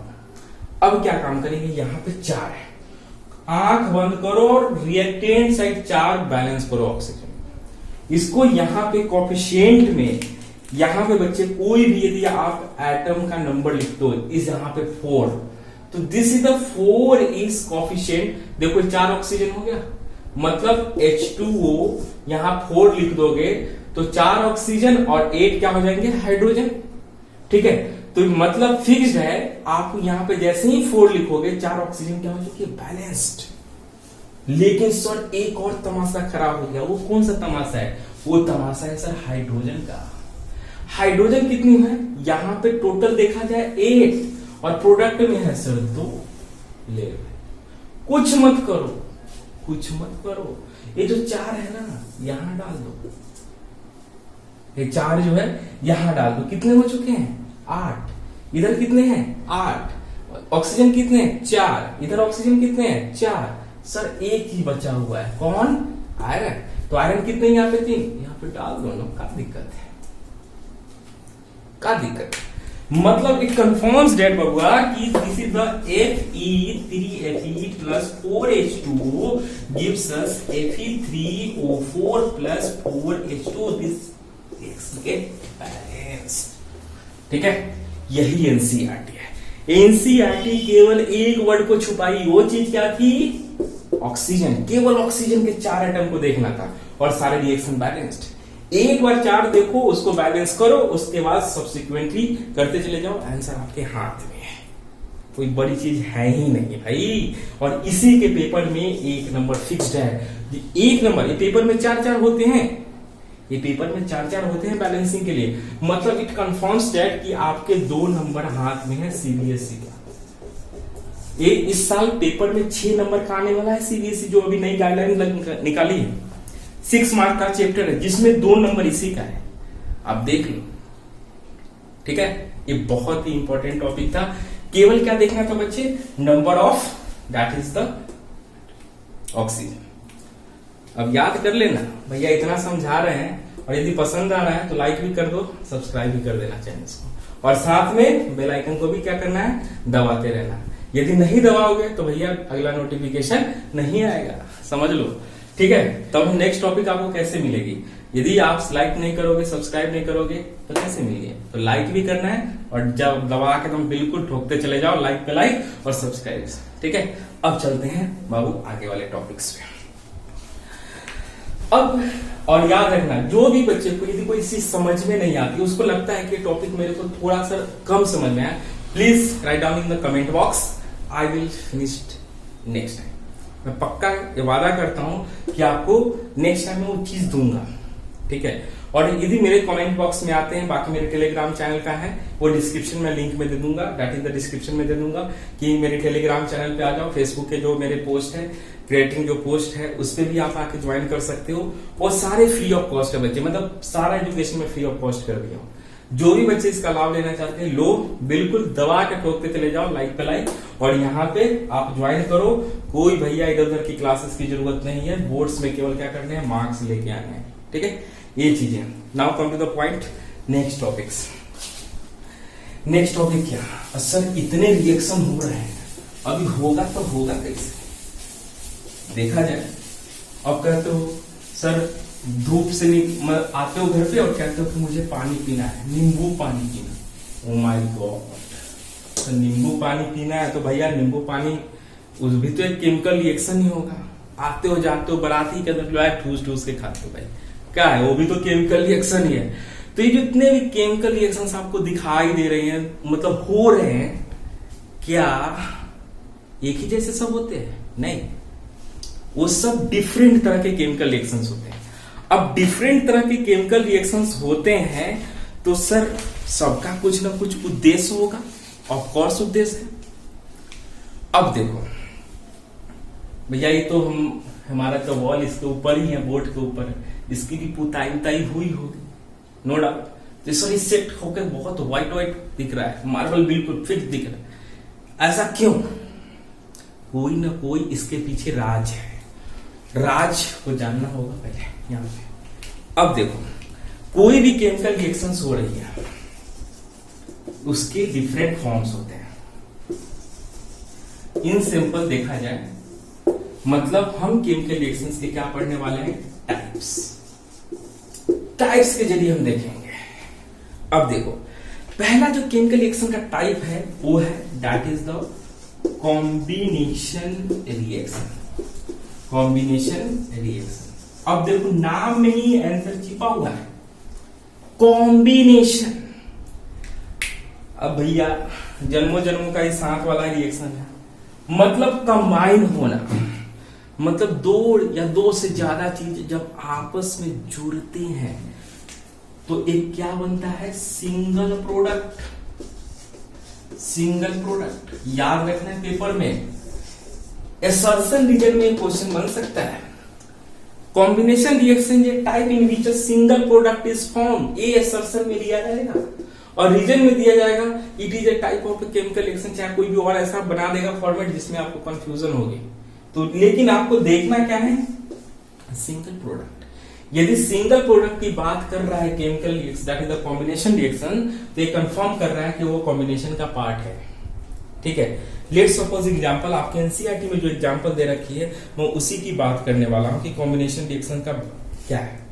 अब क्या काम करेंगे, यहां पे 4 है, आंख बंद करो और रिएक्टेंट साइड 4 बैलेंस करो ऑक्सीजन। इसको यहां पे कोफिशिएंट में, यहां पे बच्चे कोई भी यदि आप एटम का नंबर लिखते हो इस यहां पे 4, तो this is the 4 is coefficient. देखो 4 ऑक्सीजन हो गया, मतलब H2O यहां 4 लिख दोगे तो 4 ऑक्सीजन और 8 क्या हो जाएंगे, हाइड्रोजन, ठीक है। तो मतलब फिक्स्ड है, आप यहां पे जैसे ही 4 लिखोगे 4 ऑक्सीजन क्या हो जाएगी, बैलेंस्ड। लेकिन सर एक और तमाशा खराब हो गया, वो कौन सा तमाशा है, वो तमाशा है सर हाइड्रोजन का। हाइड्रोजन कितनी है, यहां पे टोटल देखा जाए 8 और प्रोडक्ट में है सर 2। ले कुछ मत करो, कुछ मत करो, ये जो 4 है ना यहां डाल दो, ये 4 जो है यहां डाल दो। कितने हो चुके हैं, 8। इधर कितने हैं, 8। ऑक्सीजन कितने हैं, 4। इधर ऑक्सीजन कितने हैं, 4। सर एक ही बचा हुआ है, कौन, आयरन। तो आयरन कितने यहाँ पे 3, यहाँ पे डाल दो ना, क्या दिक्कत है, क्या दिक्कत है। मतलब इट कंफर्म्स दैट बबुआ कि this is the Fe3Fe plus 4H2O gives us Fe3O4 plus 4H2O. This get balanced. ठीक है, यही एनसीईआरटी है। एनसीईआरटी केवल एक वर्ड को छुपाई, वो चीज क्या थी, ऑक्सीजन। केवल ऑक्सीजन के 4 एटम को देखना था और सारे रिएक्शन बैलेंस्ड। एक बार 4 देखो, उसको बैलेंस करो, उसके बाद सब्सिक्वेंटली करते चले जाओ, आंसर आपके हाथ में है। कोई बड़ी चीज है ही नहीं भाई। और इसी के पेपर में एक नंबर फिक्स्ड है, एक नंबर। ये पेपर में 4-4 होते हैं, ये पेपर में 4-4 होते हैं बैलेंसिंग के लिए। मतलब इट कंफर्म्स दैट कि आपके 2 नंबर हाथ में है सीबीएसई का। ये इस साल पेपर में 6 नंबर का आने वाला है सीबीएसई, जो अभी नई गाइडलाइन निकाली है। 6 मार्क का चैप्टर है जिसमें 2 नंबर इसी का है, आप देख लो, ठीक है। ये बहुत ही इंपॉर्टेंट टॉपिक था। केवल क्या देखना था बच्चे, number of, that is the oxygen. अब याद कर लेना, भैया इतना समझा रहे हैं, और यदि पसंद आ रहा है तो लाइक भी कर दो, सब्सक्राइब भी कर देना चैनल को, और साथ में बेल आइकन को भी क्या करना है, दबाते रहना। यदि नहीं दबाओगे तो भैया अगला नोटिफिकेशन नहीं आएगा, समझ लो, ठीक है। तब नेक्स्ट टॉपिक आपको कैसे मिलेगी, यदि आप लाइक नहीं करोगे, सब्सक्राइब नहीं करोगे तो कैसे मिलेगी। तो लाइक भी करना है, और जब दबा के तुम बिल्कुल ठोकते चले जाओ, लाइक पे लाइक और सब्सक्राइब, ठीक है। अब चलते हैं बाबू आगे वाले टॉपिक्स पे। अब और याद रखना, जो भी बच्चे को यदि कोई चीज समझ में नहीं आती, उसको लगता है कि टॉपिक मेरे को थोड़ा सा कम समझ में आया, please write down in the comment box, I will finish next time. मैं पक्का वादा करता हूं कि आपको नेक्स्ट टाइम मैं वो चीज दूंगा, ठीक है। और यदि मेरे कमेंट बॉक्स में आते हैं, बाकी मेरे टेलीग्राम चैनल का है, वो डिस्क्रिप्शन में लिंक में दे दूंगा, दैट इज द डिस्क्रिप्शन में दे दूंगा कि मेरे टेलीग्राम चैनल पे आ जाओ। फेसबुक के जो मेरे पोस्ट है, क्रिएटिंग जो पोस्ट है, उस पर भी आप आके ज्वाइन कर सकते हो, और सारे फ्री ऑफ कॉस्ट है बच्चे, मतलब सारा एजुकेशन में फ्री ऑफ कॉस्ट कर दिया हूँ। जो भी बच्चे इसका लाभ लेना चाहते हैं, लो, बिल्कुल दबा के ठोकते चले जाओ, लाइक पे लाइक, और यहाँ पे आप ज्वाइन करो। कोई भैया इधर उधर की क्लासेस की जरूरत नहीं है, बोर्ड्स में केवल क्या करने हैं, मार्क्स लेके आने हैं, ठीक है। ये चीजें। Now come to the point, next topics. Next topic क्या, सर इतने रिएक्शन हो रहे हैं, अभी होगा तो होगा कैसे, देखा जाए। अब कहते हो सर धूप से आते हो घर पे और कहते हो कि मुझे पानी पीना है, नींबू पानी पीना। ओ माय गॉड, तो नींबू पानी पीना है तो भैया नींबू पानी, उस भी तो एक केमिकल रिएक्शन ही होगा। आते हो जाते हो बराती के अंदर जो ठूस ठूस के खाते हो, भाई क्या है, वो भी तो केमिकल रिएक्शन ही है। तो ये जितने भी केमिकल रिएक्शंस आपको दिखाई दे रहे हैं, मतलब हो रहे हैं, क्या एक ही जैसे सब होते हैं? नहीं, वो सब डिफरेंट तरह के केमिकल रिएक्शंस होते हैं। अब डिफरेंट तरह के केमिकल रिएक्शंस होते हैं तो सर सबका कुछ ना कुछ उद्देश्य होगा, ऑफ कोर्स उद्देश्य है। अब देखो भैया, ये तो हम हमारा तो वॉल इसके ऊपर ही है, बोर्ड के ऊपर, इसकी भी पुताई उताई हुई होगी, नो डाउट। तो सॉरी सेट होकर बहुत व्हाइट व्हाइट दिख रहा है, मार्बल बिल्कुल फिक्स दिख रहा है। ऐसा क्यों? कोई ना कोई इसके पीछे राज है, राज को जानना होगा पहले यहाँ पे। अब देखो, कोई भी केमिकल रिएक्शंस हो रही है, उसके डिफरेंट फॉर्म्स होते हैं। इन सिंपल देखा जाए, मतलब हम केमिकल रिएक्शंस के क्या पढ़ने वाले हैं? टाइप्स। टाइप्स के जरिए हम देखेंगे। अब देखो, पहला जो केमिकल रिएक्शन का टाइप है वो है that is the combination reaction. Combination reaction. अब देखो, नाम में ही आंसर छिपा हुआ है, कॉम्बिनेशन। अब भैया जन्मों जन्मों का ही साथ वाला रिएक्शन है, मतलब कंबाइन होना, मतलब दो या दो से ज्यादा चीज जब आपस में जुड़ते हैं तो एक क्या बनता है? Single product. सिंगल प्रोडक्ट याद रखना है पेपर में, असर्शन रीजन में क्वेश्चन बन सकता है। कॉम्बिनेशन रिएक्शन ये type in which a single product is form, ये असर्शन में लिया जाएगा, और रीजन में दिया जाएगा it is a type of chemical reaction. चाहे कोई भी और ऐसा बना देगा फॉर्मेट जिसमें आपको कंफ्यूजन होगी, तो लेकिन आपको देखना क्या है? Single product. यदि सिंगल प्रोडक्ट की बात कर रहा है chemical reaction that is the combination reaction, तो ये कंफर्म कर रहा है कि वो कॉम्बिनेशन का पार्ट है। ठीक है, लेट्स सपोज एग्जांपल, आपके एनसीईआरटी में जो एग्जांपल दे रखी है मैं उसी की बात करने वाला हूं कि कॉम्बिनेशन रिएक्शन का क्या है।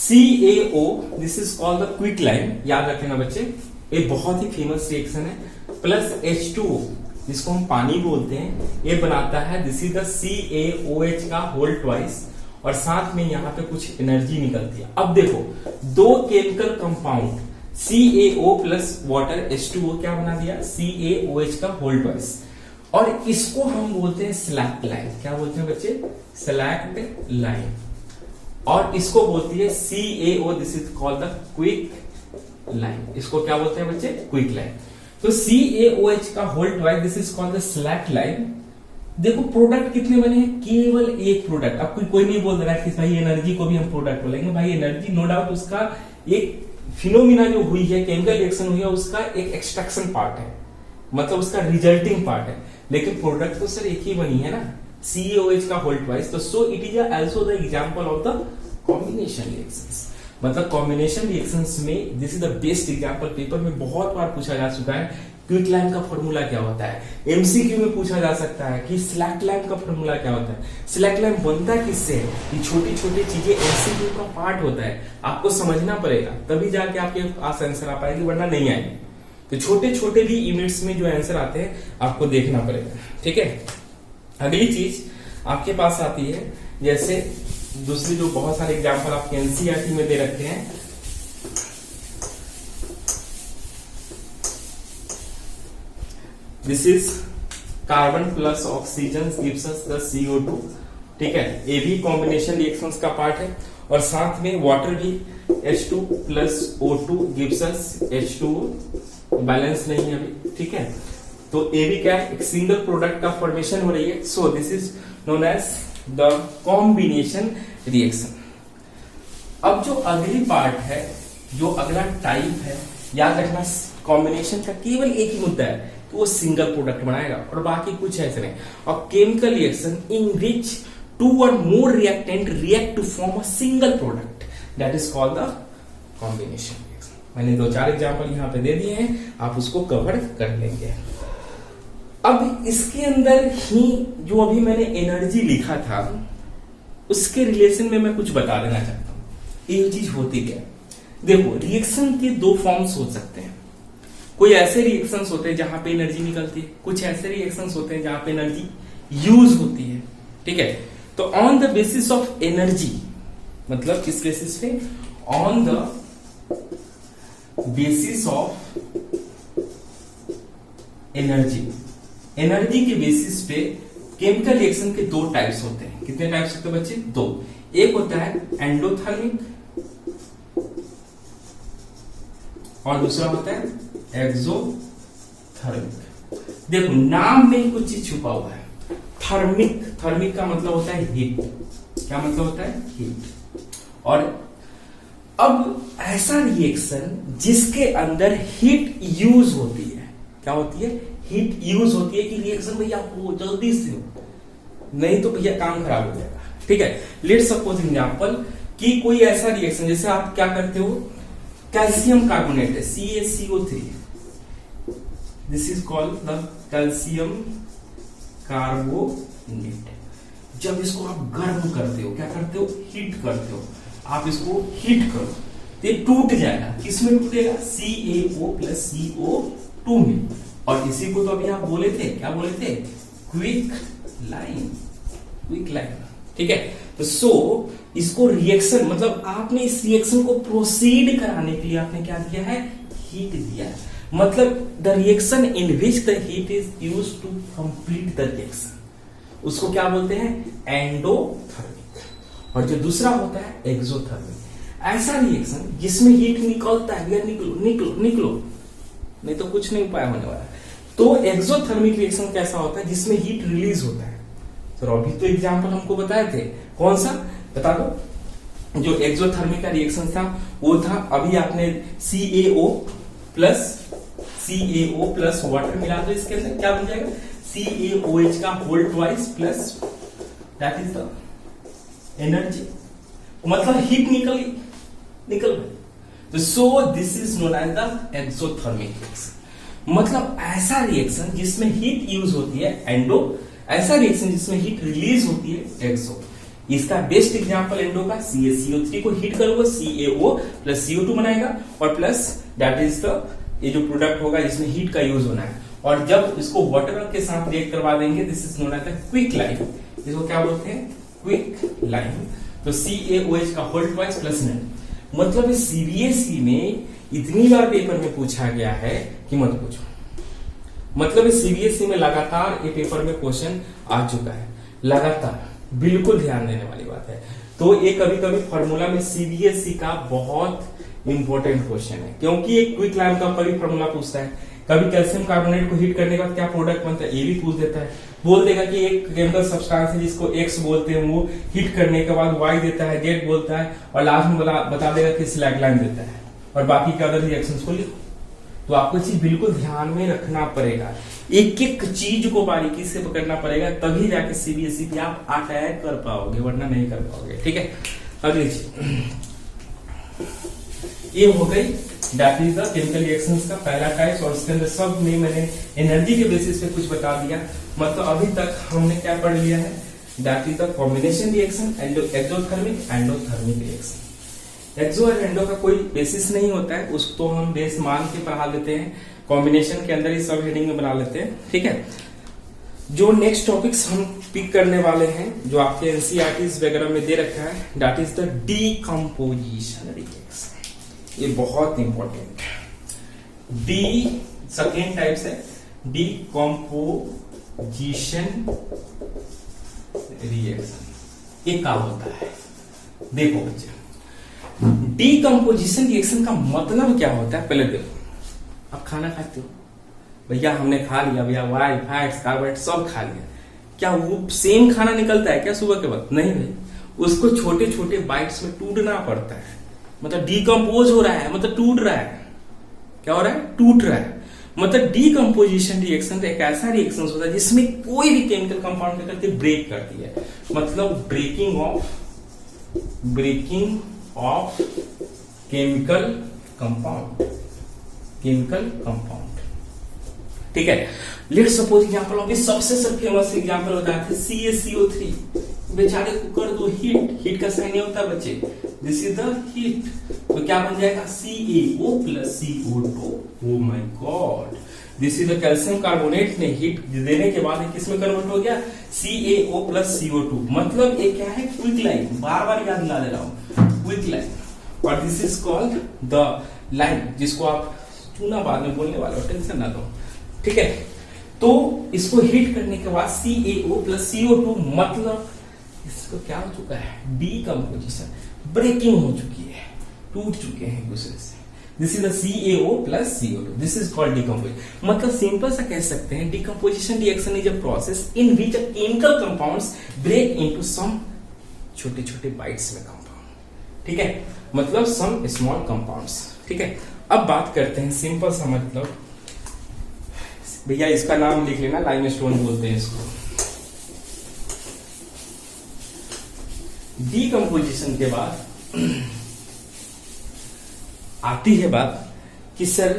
CaO, this is called the quick lime, याद रखना बच्चे, ये बहुत ही फेमस रिएक्शन है, प्लस H2O जिसको हम पानी बोलते हैं, ये बनाता है, दिस इज द CaOH का होल ट्वाइस, और साथ में यहां पे कुछ एनर्जी निकलती है। अब देखो, दो chemical compound CaO plus water H2O क्या बना दिया? CaOH का होल ट्वाइस, और इसको हम बोलते हैं स्लैक्ड लाइन। क्या बोलते हैं बच्चे? Slaked lime. और इसको बोलती है CaO, this is called the quick lime. इसको क्या बोलते हैं बच्चे? Quick lime. तो CaOH का whole twice, this is called the slaked lime. देखो प्रोडक्ट कितने बने हैं? केवल एक प्रोडक्ट। अब कोई नहीं बोल रहा है कि भाई एनर्जी को भी हम प्रोडक्ट बोलेंगे। भाई एनर्जी नो डाउट उसका एक फिनोमिना जो हुई है, केमिकल रिएक्शन हुई है, उसका एक एक्सट्रैक्शन पार्ट है, मतलब उसका रिजल्टिंग पार्ट है, लेकिन प्रोडक्ट तो सर एक ही बनी है ना, CaOH का होल ट्वाइस। तो so it is also the example of the combination reactions. मतलब कॉम्बिनेशन रिएक्शंस में this is the best example, paper में बहुत बार पूछा जा चुका है। क्विक लाइम का फॉर्मूला क्या होता है? एमसीक्यू में पूछा जा सकता है कि स्लैक्ड लाइम का फॉर्मूला क्या होता है? स्लैक्ड लाइम बनता किससे है? ये छोटी छोटी चीजें एमसीक्यू का पार्ट होता है, आपको समझना पड़ेगा, तभी जाके आपके पास आंसर आ पाएगी, वरना नहीं आएगी। तो छोटे छोटे भी यूनिट्स में जो आंसर आते हैं आपको देखना पड़ेगा। ठीक है, अगली चीज आपके पास आती है, जैसे दूसरी जो बहुत सारे एग्जाम्पल आपके एनसीईआरटी में दे रखे हैं, this is carbon plus oxygen gives us the CO2। ठीक है, ये भी कॉम्बिनेशन रिएक्शंस का पार्ट है, और साथ में वाटर भी H2 plus O2 gives us H2O, balance नहीं है अभी। ठीक है, तो ये भी क्या है? एक सिंगल प्रोडक्ट का फॉर्मेशन हो रही है। So this is known as the combination reaction. अब जो अगली पार्ट है, जो अगला टाइप है, याद रखना कॉम्बिनेशन का केवल एक ही मुद्दा है कि वो सिंगल प्रोडक्ट बनाएगा और बाकी कुछ ऐसे नहीं। और chemical reaction in which two और more reactant react to form a single product, that is called the combination reaction. मैंने 2-4 एग्जांपल यहां पे दे दिए हैं, आप उसको कवर कर लेंगे। अब इसके अंदर ही जो अभी मैंने एनर्जी लिखा था, उसके रिलेशन में मैं कुछ बता देना चाहता हूं। ये चीज होती क्या? देखो, रिएक्शन के दो फॉर्म्स हो सकते हैं। कोई ऐसे रिएक्शंस होते हैं जहां पे एनर्जी निकलती है, कुछ ऐसे रिएक्शंस होते हैं जहां पे एनर्जी यूज होती है। ठीक है, तो on the basis of energy, मतलब किस बेसिस पे? On the basis of energy, energy के बेसिस पे केमिकल रिएक्शन के दो टाइप्स होते हैं। कितने टाइप्स होते हैं बच्चे? दो। एक होता है एंडोथर्मिक और दूसरा होता है एक्सोथर्मिक। देखो, नाम में कुछ चीज छुपा हुआ है। थर्मिक, थर्मिक का मतलब होता है हीट। क्या मतलब होता है? हीट। और अब ऐसा रिएक्शन जिसके अंदर हीट यूज होती है, क्या होती है? हीट यूज होती है कि रिएक्शन भैया हो जल्दी से हो, नहीं तो भैया काम खराब हो जाएगा। ठीक है, लेट्स सपोज एग्जांपल कि कोई ऐसा रिएक्शन, जैसे आप क्या करते हो, कैल्शियम कार्बोनेट है CaCO3, this is called the calcium carbonate. जब इसको आप गर्म करते हो, क्या करते हो? हीट करते हो। आप इसको हीट करो तो ये टूट जाएगा। किसमें टूटेगा? CaO प्लस CO2 में। और इसी को तो अभी आप बोले थे, क्या बोले थे? Quick line, quick line. ठीक है, तो सो इसको रिएक्शन, मतलब आपने इस रिएक्शन को प्रोसीड कराने के लिए आपने क्या दिया है? हीट दिया है। मतलब the reaction in which the heat is use to complete the reaction, उसको क्या बोलते हैं? एंडोथर्मिक। और जो दूसरा होता है एक्सोथर्मिक। ऐसा रिएक्शन जिसमें हीट निकलता है, भैया निकलो निकलो निकलो, नहीं तो कुछ नहीं उपाय होने वाला। तो एक्सोथर्मिक रिएक्शन कैसा होता है? जिसमें हीट रिलीज होता है। तो अभी तो एग्जांपल हमको बताए थे, कौन सा बता दो? जो एक्सोथर्मिक का रिएक्शन था वो था, अभी आपने CaO प्लस वाटर मिला दो इसके अंदर, क्या बन जाएगा? CaOH का whole twice plus that is the energy, मतलब हीट निकल गई। तो so this is known as the exothermic reaction. मतलब ऐसा रिएक्शन जिसमें हीट यूज होती है एंडो, ऐसा रिएक्शन जिसमें हीट रिलीज होती है एक्सो। इसका बेस्ट एग्जांपल एंडो का CaCO3 को हीट करोगे, CaO प्लस CO2 बनाएगा, और प्लस दैट इज द, ये जो प्रोडक्ट होगा जिसमें हीट का यूज होना है। और जब इसको वाटर के साथ रिएक्ट करवा देंगे, this is known as the quick lime. इसको क्या बोलते हैं? Quick lime. तो CaOH का होल ट्वाइस प्लस न, मतलब CBSE में इतनी बार पेपर में पूछा गया है कि मत पूछो। मतलब CBSE में लगातार ये पेपर में क्वेश्चन आ चुका है, लगातार, बिल्कुल ध्यान देने वाली बात है। तो ये कभी कभी फॉर्मूला में CBSE का बहुत इंपॉर्टेंट क्वेश्चन है, क्योंकि एक क्विक लाइन का ऊपर भी फॉर्मूला पूछता है। कभी कैल्शियम कार्बोनेट को हीट करने के बाद क्या प्रोडक्ट बनता है, ये भी पूछ देता है। बोल देगा कि एक केमिकल सब्सटेंस है जिसको X बोलते हैं, वो हीट करने के बाद Y देता है, Z बोलता है, और लास्ट में बता देगा कि स्लैगलाइन देता है, और बाकी के अदर रिएक्शंस को लिखो। तो आपको चीज बिल्कुल ध्यान में रखना पड़ेगा, एक एक चीज को बारीकी से पकड़ना पड़ेगा, तभी जाके CBSE पे आप अटैक कर पाओगे, वरना नहीं कर पाओगे। ठीक है, अगली चीज ये हो गई, that is the chemical reactions का पहला टाइप। और इसके अंदर सब में मैंने एनर्जी के बेसिस पे कुछ बता दिया। मतलब अभी तक हमने क्या पढ़ लिया है? That is the combination reaction, exothermic, endothermic reaction. Exo और एंडो का कोई बेसिस नहीं होता है, उसको हम बेस मान के पढ़ा लेते हैं, कॉम्बिनेशन के अंदर ही सब हेडिंग में बना लेते हैं। ठीक है, जो नेक्स्ट टॉपिक्स हम पिक करने वाले हैं, जो आपके NCERTs वगैरह में दे रखा है, that is the decomposition reaction. ये बहुत इंपॉर्टेंट है। सेकेंड टाइप है डीकम्पोजिशन रिएक्शन। ये क्या होता है? देखो बच्चे, डीकम्पोजिशन रिएक्शन का मतलब क्या होता है? पहले देखो, आप खाना खाते हो, भैया हमने खा लिया, भैया वाई फैट्स कार्बोहाइड्रेट सब खा लिया, क्या वो सेम खाना निकलता है क्या सुबह के वक्त? नहीं भाई, उसको छोटे छोटे बाइट्स में टूटना पड़ता है। मतलब डीकम्पोज हो रहा है, मतलब टूट रहा है। क्या हो रहा है? टूट रहा है। मतलब डीकम्पोजिशन रिएक्शन एक ऐसा रिएक्शन होता है जिसमें कोई भी केमिकल कंपाउंड क्या करती है? ब्रेक करती है। मतलब ब्रेकिंग ऑफ केमिकल कंपाउंड, ठीक है। लेट्स सपोज एग्जांपल ऑफ सबसे फेमस एग्जांपल होता है CaCO3। बेचारे को कर दो हीट का साइन ये होता है बच्चे, दिस इज द हीट। तो क्या बन जाएगा? CaO plus CO2। Oh my God, this is the calcium carbonate ने हीट देने के बाद किसमें कन्वर्ट हो गया? CaO plus CO2। मतलब ये क्या है? Quick line. बार बार याद दिला दे रहा हूं, क्विक लाइन। और this is called the line, जिसको आप चूना बाद में बोलने वाले हो, टेंशन ना लो। ठीक है, तो इसको हीट करने के बाद CaO प्लस CO2, मतलब इसको क्या हो चुका है? डीकम्पोजिशन, ब्रेकिंग हो चुकी है, टूट चुके हैं एक दूसरे से। This is the CaO plus CO2, this is called decomposition. मतलब सिंपल सा कह सकते हैं decomposition reaction is a process in which a chemical compounds break into some छोटे छोटे बाइट्स में कंपाउंड, ठीक है, मतलब सम स्मॉल कंपाउंड्स, ठीक है। अब बात करते हैं सिंपल सा मतलब, भैया इसका नाम लिख लेना, लाइमस्टोन बोलते हैं इसको। डीकम्पोजिशन के बाद आती है बात कि sir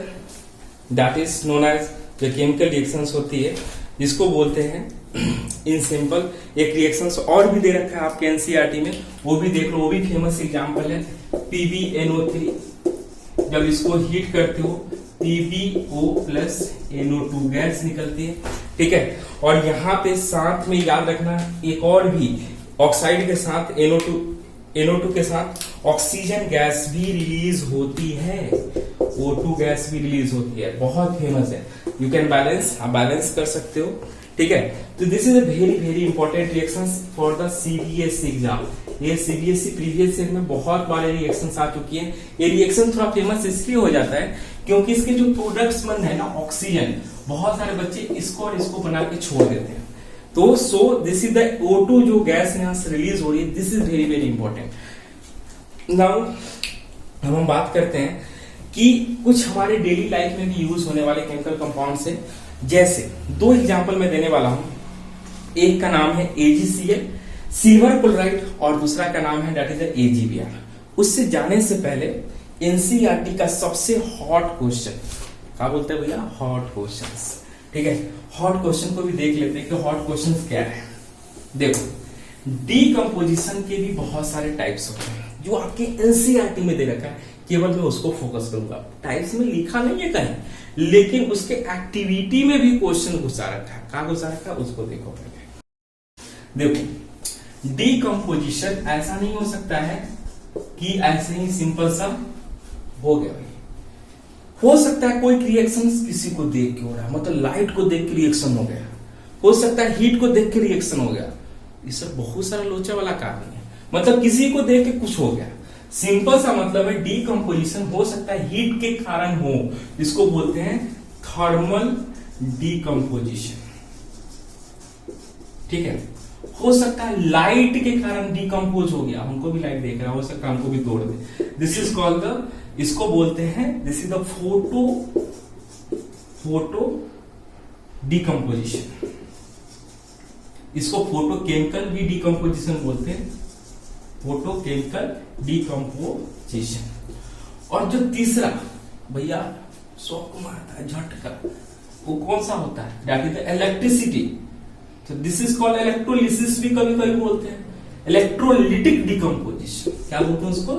that is known as जो केमिकल रिएक्शंस होती है जिसको बोलते हैं इन सिंपल। एक रिएक्शंस और भी दे रखा है आपके एनसीईआरटी में, वो भी देख लो, वो भी फेमस एग्जांपल है PbNO3। जब इसको हीट करते हो PbO प्लस NO2 गैस निकलती है, ठीक है। और यहाँ पे साथ में याद रखना एक और भी ऑक्साइड के साथ NO2 के साथ ऑक्सीजन गैस भी रिलीज होती है, O2 गैस भी रिलीज होती है, बहुत फेमस है। यू कैन बैलेंस, आप बैलेंस कर सकते हो, ठीक है। तो this is a very very important reactions for the CBSE exam. ये CBSE प्रीवियस ईयर में बहुत बारे रिएक्शंस आ चुकी हैं। ये रिएक्शन थोड़ा फेमस इसलिए हो जाता है क्योंकि इसके जो प्रोडक्ट्स बन है ना ऑक्सीजन, बहुत सारे बच्चे इसको और इसको बना के छोड़ देते हैं। तो so this is the O2 जो गैस यहां से रिलीज हो रही है, this is very very important. Now हम बात करते हैं कि कुछ हमारे डेली लाइफ में भी यूज होने वाले केमिकल कंपाउंड्स है, जैसे दो एग्जांपल मैं देने वाला हूं। एक का नाम है AgCl सिल्वर क्लोराइड और दूसरा का नाम है दैट इज AgBr। उससे जाने से पहले एनसीईआरटी का सबसे हॉट क्वेश्चन, क्या बोलते हैं भैया, हॉट क्वेश्चंस, ठीक है। हॉट क्वेश्चन को भी देख लेते हैं कि हॉट क्वेश्चंस क्या है। देखो डीकम्पोजिशन के भी बहुत सारे टाइप्स होते हैं जो आपके एनसीईआरटी में दे रखा है, केवल मैं उसको फोकस करूंगा। टाइप्स में लिखा नहीं है कहीं, लेकिन उसके एक्टिविटी में भी क्वेश्चन घुसा रखा है। क्या घुसा रखा है उसको देखो पहले। देखो डीकम्पोजिशन ऐसा नहीं हो सकता है कि ऐसे ही सिंपल सा हो गया भाई। हो सकता है कोई रिएक्शन किसी को देख के हो रहा है, मतलब लाइट को देख के रिएक्शन हो गया, हो सकता है हीट को देख के रिएक्शन हो गया। ये सब बहुत सारा लोचा वाला काम है, मतलब किसी को देख के कुछ हो गया। सिंपल सा मतलब है डीकम्पोजिशन हो सकता है हीट के कारण हो, इसको बोलते हैं थर्मल डीकम्पोजिशन, ठीक है। हो सकता है लाइट के कारण डीकम्पोज हो गया, हमको भी लाइट देख रहा है, हो सकता है हमको भी तोड़ दे। दिस इज कॉल्ड द, इसको बोलते हैं this is the photo decomposition. इसको फोटो केमिकल भी डीकम्पोजिशन बोलते हैं, फोटो केमिकल डीकम्पोजिशन। और जो तीसरा भैया शौक मारता है झटका, वो कौन सा होता है, दैट इज द इलेक्ट्रिसिटी। तो दिस इज कॉल्ड इलेक्ट्रोलिसिस भी कभी कभी बोलते हैं, इलेक्ट्रोलिटिक डीकम्पोजिशन। क्या बोलते हैं उसको,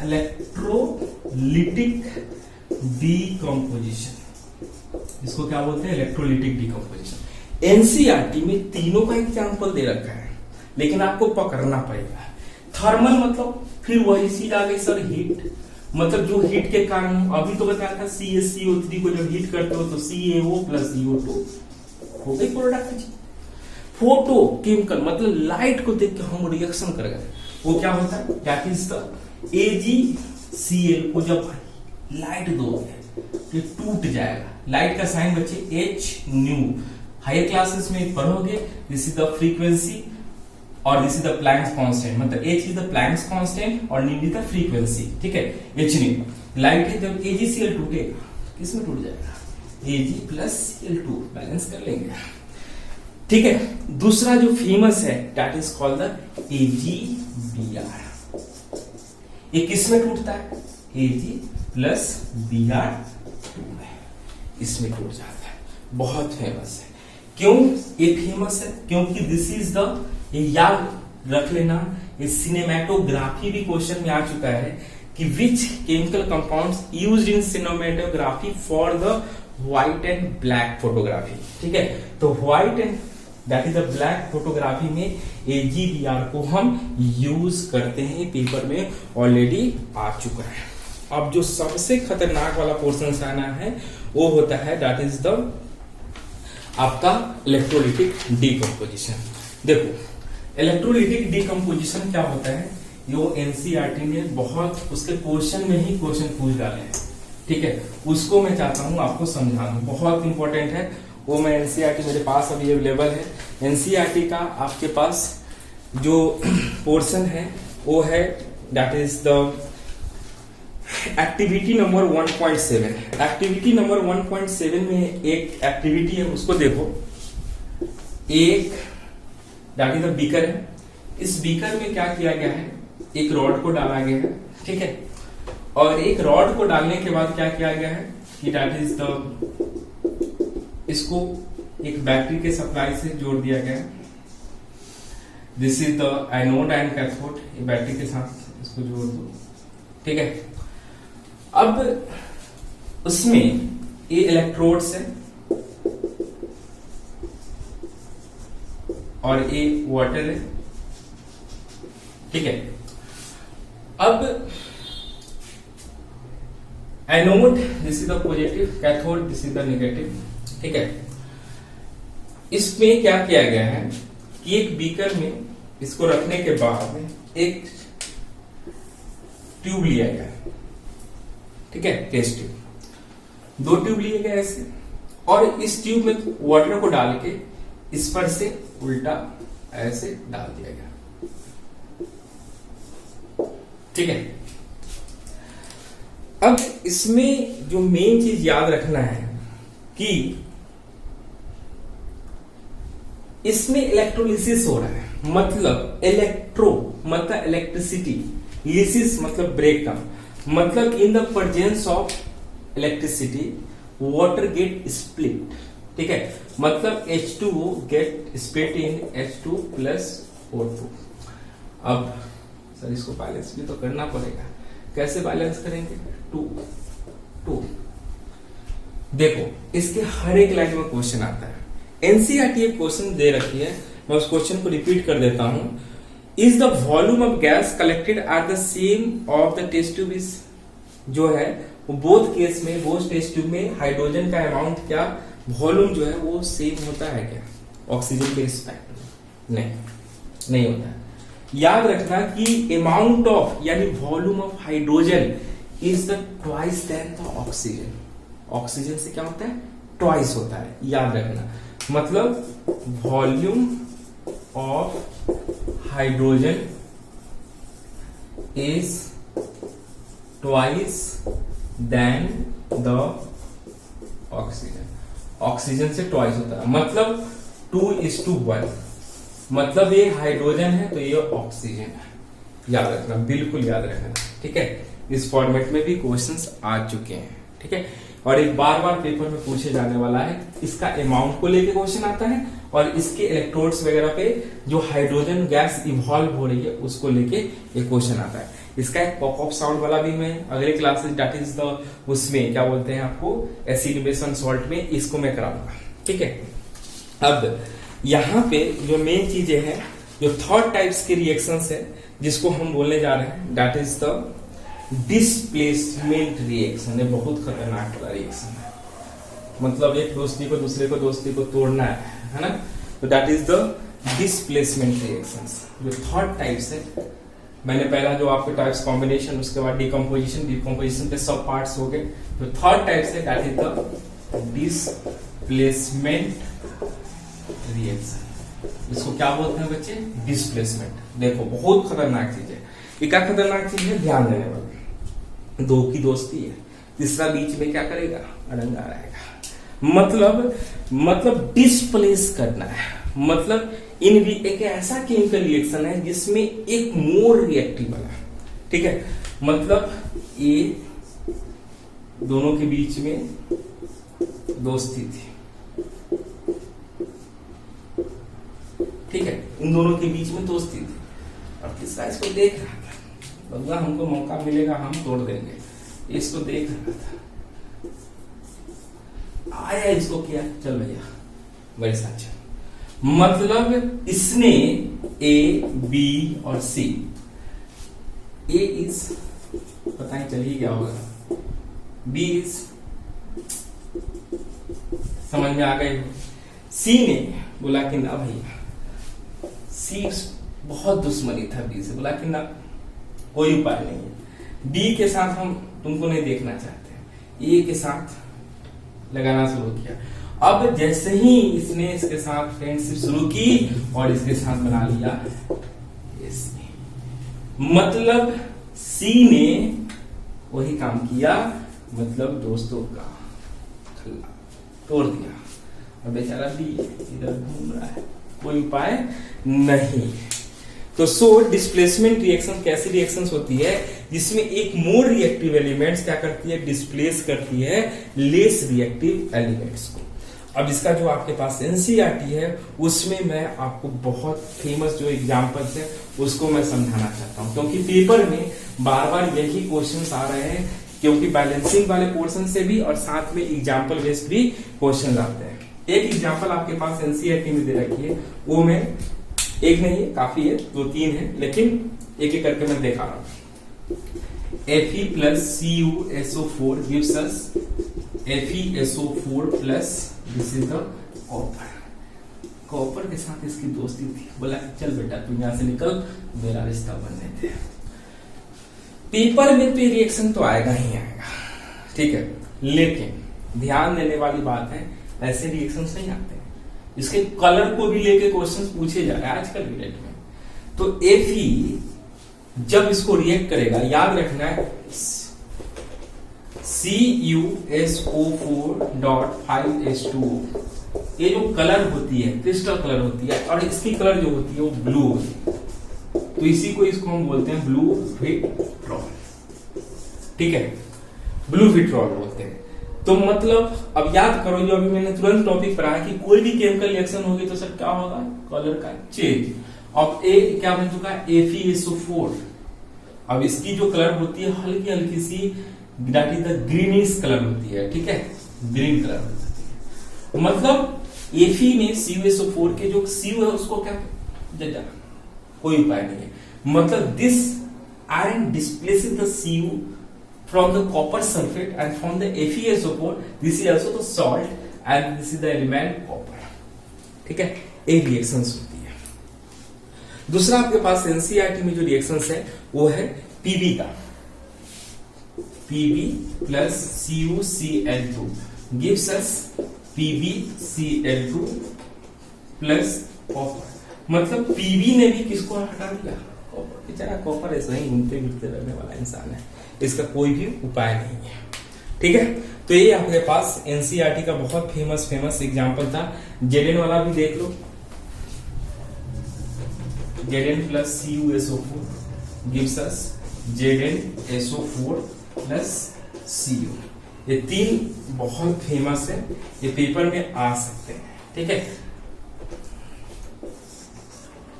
इलेक्ट्रोलिटिक डीकम्पोजिशन। इसको क्या बोलते हैं, इलेक्ट्रोलिटिक डीकम्पोजिशन। एनसीईआरटी में तीनों का एग्जांपल दे रखा है, लेकिन आपको पकड़ना पड़ेगा। थर्मल मतलब फिर वही चीज आ गई सर, हीट, मतलब जो हीट के कारण, अभी तो बताया था CaCO3 को जब हीट करते हो तो CaO प्लस CO2 हो गई प्रोडक्ट। फोटो केमिकल मतलब लाइट को देख के हम रिएक्शन कर गए, वो क्या होता है, दैट इज द AgCl को जब लाइट दोगे तो टूट जाएगा। लाइट का साइन बच्चे H nu, हायर क्लासेस में पढ़ोगे। दिस इज द फ्रीक्वेंसी और this is the Planck's constant, मतलब H is the Planck's constant और nu इज द फ्रीक्वेंसी, ठीक है। H nu लाइट है, जब AgCl टूटेगा किसमें टूट जाएगा, Ag प्लस Cl2, बैलेंस कर लेंगे, ठीक है। दूसरा जो फेमस है that is called the AgBr। ये किसमें टूटता है, Ag प्लस Br2 में, इसमें टूट जाता है, बहुत फेमस है। क्यों ये फेमस है, क्योंकि दिस इज द, ये याद रख लेना, ये सिनेमैटोग्राफी भी क्वेश्चन में आ चुका है कि which chemical compounds used in cinematography for the white and black photography, ठीक है। तो white and that is the black photography में AgBr को हम यूज करते हैं, पेपर में ऑलरेडी आ चुका है। अब जो सबसे खतरनाक वाला पोर्शन आना है वो होता है दैट इज द आपका इलेक्ट्रोलिटिक डीकम्पोजिशन। देखो इलेक्ट्रोलिटिक डीकम्पोजिशन क्या होता है, ये एनसीईआरटी ने बहुत उसके क्वेश्चन में ही क्वेश्चन पूछ डाले हैं। ठीक है, उसको मैं चाहता हूं आपको समझा दूं, बहुत इंपॉर्टेंट है वो। मैं एनसीईआरटी मेरे पास अभी अवेलेबल है। एनसीईआरटी का आपके पास जो पोर्शन है वो है that is the activity number 1.7। Activity number 1.7 में एक एक्टिविटी है, उसको देखो। एक दैट इज द बीकर है। इस बीकर में क्या किया गया है, एक रॉड को डाला गया है, ठीक है, और एक रॉड को डालने के बाद क्या किया गया है कि दैट इज द, इसको एक बैटरी के सप्लाई से जोड़ दिया गया है। This is the anode and cathode, battery के साथ इसको जोड़ दो, ठीक है। अब उसमें ये इलेक्ट्रोड्स है और ये वाटर है, ठीक है। अब anode this is the positive, cathode this is the negative, ठीक है। इसमें क्या किया गया है कि एक बीकर में इसको रखने के बाद एक ट्यूब लिया गया, ठीक है, टेस्ट ट्यूब। 2 ट्यूब लिए गए ऐसे, और इस ट्यूब में वाटर को डाल के इस पर से उल्टा ऐसे डाल दिया गया, ठीक है। अब इसमें जो मेन चीज याद रखना है कि इसमें इलेक्ट्रोलिसिस हो रहा है, मतलब इलेक्ट्रो मतलब इलेक्ट्रिसिटी, लिसिस मतलब ब्रेकडाउन, मतलब in the presence of electricity water get split, ठीक है, मतलब H2O gate split in H2 plus O2। अब सर इसको बैलेंस भी तो करना पड़ेगा, कैसे बैलेंस करेंगे? 2 देखो, इसके हर एक लाइन में क्वेश्चन आता है। एनसीईआरटी एक क्वेश्चन दे रखी है, मैं उस क्वेश्चन को रिपीट कर देता हूं। Is the volume of gas collected at the same of the test tube is, जो है वो बोथ केस में, बोथ टेस्ट ट्यूब में हाइड्रोजन का अमाउंट क्या, वॉल्यूम जो है वो सेम होता है क्या ऑक्सीजन के रिस्पेक्ट में? नहीं होता है। याद रखना कि अमाउंट ऑफ यानी volume of hydrogen is the twice than the oxygen. Oxygen से क्या होता है? ट्वाइस होता है, याद रखना। मतलब volume of hydrogen is twice than the oxygen. Oxygen से ट्वाइस होता है, मतलब 2:1। मतलब ये हाइड्रोजन है तो ये ऑक्सीजन है, याद रखना, बिल्कुल याद रखना, ठीक है। इस फॉर्मेट में भी क्वेश्चंस आ चुके हैं, ठीक है। और एक बार बार पेपर में पूछे जाने वाला है, इसका अमाउंट को लेके क्वेश्चन आता है, और इसके इलेक्ट्रोड्स वगैरह पे जो हाइड्रोजन गैस इवॉल्व हो रही है उसको लेके एक क्वेश्चन आता है। इसका एक पॉप अप साउंड वाला भी मैं अगले क्लासेस दैट इज द उसमें क्या बोलते हैं आपको, एसिड बेस एंड सॉल्ट में, इसको मैं कराऊंगा, ठीक है। अब यहाँ पे जो मेन चीजें हैं, जो थर्ड टाइप्स के रिएक्शंस है जिसको हम बोलने जा रहे हैं, that is the displacement reaction. ये बहुत खतरनाक वाला रिएक्शन है, मतलब एक दोस्ती को दूसरे को दोस्ती को तोड़ना है ना। तो that is the displacement reactions. जो थर्ड टाइप्स है, मैंने पहला जो आपके टाइप्स कॉम्बिनेशन, उसके बाद डिकम्पोजिशन, डिकम्पोजिशन के सब पार्ट्स हो गए। तो थर्ड टाइप्स है that is the displacement reaction. इसको क्या बोलते हैं बच्चे? डिस्प्लेसमेंट। देखो बहुत खतरनाक चीज है, ये क्या खतरनाक चीज है, ध्यान देने वाली। 2 की दोस्ती है, तीसरा बीच में क्या करेगा, अड़ंगा रहेगा। मतलब डिस्प्लेस करना है, मतलब एक ऐसा केमिकल रिएक्शन है जिसमें एक मोर रिएक्टिव है, ठीक है। मतलब ये दोनों के बीच में दोस्ती थी, ठीक है, इन दोनों के बीच में दोस्ती थी, और तीसरा इसको देख रहा था, बल्ला हमको मौका मिलेगा हम तोड़ देंगे, इसको देख रहा था, आया इसको किया, चल भैया मेरे साथ चल। मतलब इसने ए, बी और सी, ए इज पता नहीं चल ही गया होगा, बी इज समझ में आ गए, सी ने बोला कि ना भैया, सी बहुत दुश्मनी था बी से, बोला कि ना कोई उपाय नहीं है, डी के साथ हम तुमको नहीं देखना चाहते हैं, ए के साथ लगाना शुरू किया। अब जैसे ही इसने इसके साथ फ्रेंडशिप शुरू की और इसके साथ बना लिया इसने, मतलब सी ने वही काम किया, मतलब दोस्तों का खल्ला तोड़ दिया और बेचारा बी इधर घूम रहा है, कोई उपाय नहीं। तो सो डिस्प्लेसमेंट रिएक्शन कैसी रिएक्शंस होती है जिसमें एक मोर रिएक्टिव एलिमेंट्स क्या करती है, डिस्प्लेस करती है लेस रिएक्टिव एलिमेंट्स को। अब इसका जो आपके पास एनसीईआरटी है उसमें मैं आपको बहुत फेमस जो एग्जांपल्स है उसको मैं समझाना चाहता हूं, क्योंकि पेपर में बार बार यही क्वेश्चंस आ रहे हैं, क्योंकि बैलेंसिंग वाले पोर्शन से भी और साथ में एग्जाम्पल बेस्ड भी क्वेश्चन आते हैं। एक एग्जाम्पल आपके पास एनसीईआरटी में दे रखी है, वो मैं एक नहीं है, काफी है, 2-3 है, लेकिन एक एक करके मैं दिखा रहा हूं। Fe plus CuSO4 gives us FeSO4 plus this is the copper। Copper के साथ इसकी दोस्ती थी, बोला चल बेटा तू यहां से निकल, मेरा रिश्ता बनने दे। पेपर में तो रिएक्शन तो आएगा ही आएगा, ठीक है, लेकिन ध्यान देने वाली बात है ऐसे रिएक्शंस नहीं आते हैं, इसके कलर को भी लेके क्वेश्चंस पूछे जा रहे हैं आजकल की डेट में। तो Fe जब इसको रिएक्ट करेगा, याद रखना है CuSO4.5H2O, ये जो कलर होती है क्रिस्टल कलर होती है और इसकी कलर जो होती है वो ब्लू होती है, तो इसी को इसको हम बोलते हैं ब्लू विट्रॉल, ठीक है, ब्लू विट्रॉल बोलते हैं। तो मतलब अब याद करो जो अभी मैंने तुरंत टॉपिक पढ़ाया कि कोई भी केमिकल रिएक्शन होगी तो सर क्या होगा, कलर का चेंज। अब ए क्या बन चुका है, FeSO4। अब इसकी जो कलर होती है हल्की हल्की see that is the greenish colour होती है, ठीक है, ग्रीन कलर होती है। मतलब Fe में CuSO4 के जो Cu है उसको क्या जा, कोई उपाय नहीं है। मतलब this iron displaces the Cu from the copper sulfate and from the FeSO4, this is also the salt and this is the element copper, ठीक है, एक रिएक्शंस होती है। दूसरा आपके पास एनसीईआरटी में जो रिएक्शंस है वो है Pb का, Pb plus CuCl2 gives us PbCl2 plus copper। मतलब Pb ने भी किसको हटा दिया, कॉपर। बेचारा कॉपर ऐसा ही घूमते फिरते रहने वाला इंसान है, इसका कोई भी उपाय नहीं है, ठीक है। तो ये आपके पास एनसीईआरटी का बहुत फेमस एग्जांपल था। Zn वाला भी देख लो, Zn plus CuSO4 gives us ZnSO4 plus Cu। ये 3 बहुत फेमस है, ये पेपर में आ सकते हैं, ठीक है,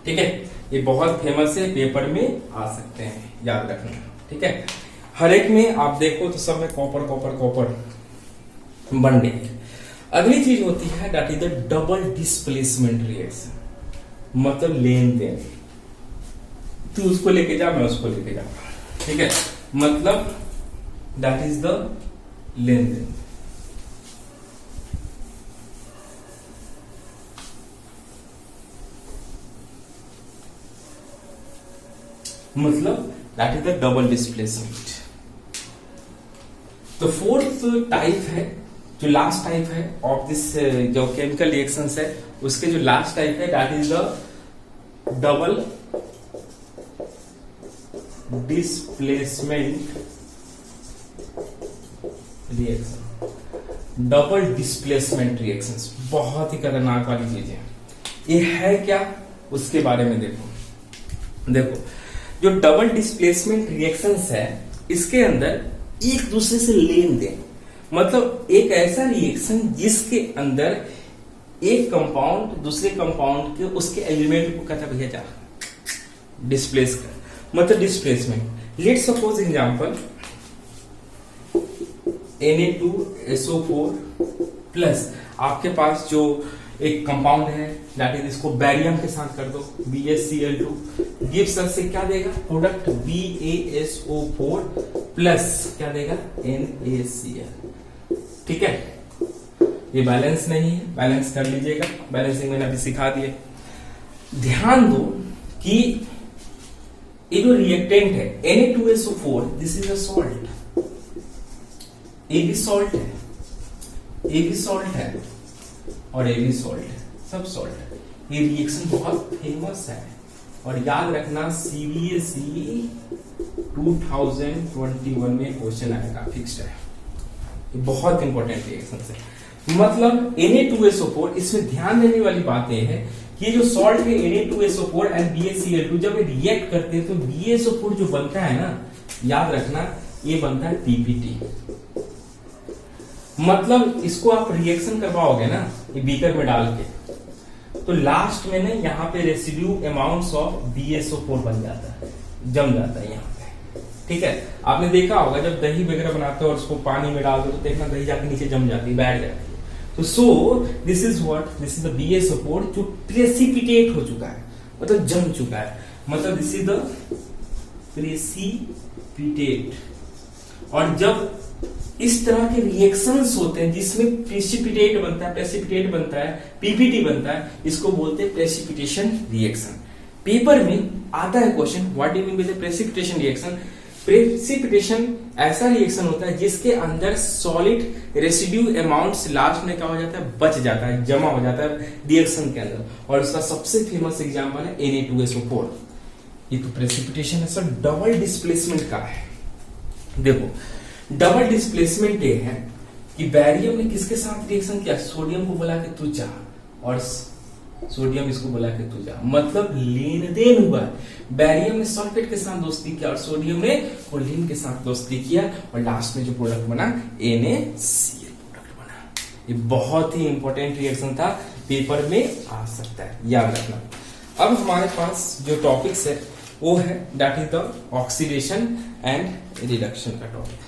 ठीक है, ये बहुत फेमस है, पेपर में आ सकते हैं, याद रखना, ठीक है। हर एक में आप देखो तो सब में कॉपर कॉपर कॉपर बन गए। अगली चीज होती है that is the double displacement reaction, मतलब लेन देन, तू उसको लेके जा मैं उसको लेके जा, ठीक है, मतलब दैट इज द लेन देन। मतलब that is the double displacement. तो फोर्थ टाइप है, जो लास्ट टाइप है ऑफ दिस जो केमिकल रिएक्शंस है उसके जो लास्ट टाइप है that is the double displacement reaction. Double displacement reactions बहुत ही खतरनाक वाली चीज है। ये है क्या उसके बारे में देखो जो डबल डिस्प्लेसमेंट रिएक्शंस है इसके अंदर एक दूसरे से लेन देन, मतलब एक ऐसा रिएक्शन जिसके अंदर एक कंपाउंड दूसरे कंपाउंड के उसके एलिमेंट को कहता भैया जा डिस्प्लेस कर, मतलब displacement. Let suppose example Na2SO4 plus आपके पास जो एक कंपाउंड है दैट इज इसको बैरियम के साथ कर दो BaCl2 गिव्स अस से क्या देगा प्रोडक्ट BaSO4 प्लस क्या देगा NaCl, ठीक है। ये बैलेंस नहीं है, बैलेंस कर लीजिएगा, बैलेंसिंग मैंने अभी सिखा दिए। ध्यान दो कि ये जो रिएक्टेंट है Na2SO4 this is a salt, ए भी सॉल्ट है, ए भी सॉल्ट है और ए भी सॉल्ट है, सब सॉल्ट है। ये रिएक्शन बहुत फेमस है और याद रखना सीबीएसई 2021 में क्वेश्चन आएगा, फिक्स्ड है। ये बहुत इंपॉर्टेंट रिएक्शन है। मतलब Na2SO4, इसमें ध्यान देने वाली बात यह है कि जो सॉल्ट है Na2SO4 एंड BaCl2 जब ये रिएक्ट करते हैं तो BaSO4 जो बनता है ना, याद रखना ये बनता है PPT। मतलब इसको आप रिएक्शन करवाओगे ना ये बीकर में डाल के, तो लास्ट में ना यहाँ पे रेसिड्यू अमाउंट्स ऑफ BaSO4 बन जाता है, जम जाता है यहाँ पे। ठीक है, आपने देखा होगा जब दही वगैरह बनाते हो और उसको पानी में डाल दो तो देखना दही जाके नीचे जम जाती है, बैठ जाती है। तो so this is the BaSO4 जो प्रेसिपिटेट हो चुका है, मतलब जम चुका है, मतलब दिस इज द प्रेसिपिटेट। और जब इस तरह के रिएक्शंस होते हैं जिसमें प्रेसिपिटेट बनता है, प्रेसिपिटेट बनता है, पीपीटी बनता है, इसको बोलते हैं प्रेसिपिटेशन रिएक्शन। पेपर में आता है question, what do you mean by the precipitation reaction. Precipitation ऐसा रिएक्शन होता है जिसके अंदर सॉलिड रेसिड्यू अमाउंट्स लास्ट में क्या हो जाता है, बच जाता है, जमा हो जाता है रिएक्शन के अंदर। और उसका सबसे फेमस एग्जांपल है Na2SO4। ये तो प्रेसिपिटेशन है सर, डबल डिस्प्लेसमेंट का है। देखो डबल डिस्प्लेसमेंट ये है कि बैरियम ने किसके साथ रिएक्शन किया, सोडियम को बोला कि तू जा और सोडियम इसको बोला कि तू जा, मतलब लेन देन हुआ। बैरियम ने सल्फेट के साथ दोस्ती किया और सोडियम ने कोलिन के साथ दोस्ती किया और लास्ट में जो प्रोडक्ट बना NaCl प्रोडक्ट बना। ये बहुत ही इंपॉर्टेंट रिएक्शन था, पेपर में आ सकता है, याद रखना। अब हमारे पास जो टॉपिक्स है वो है that is the oxidation and reduction का टॉपिक।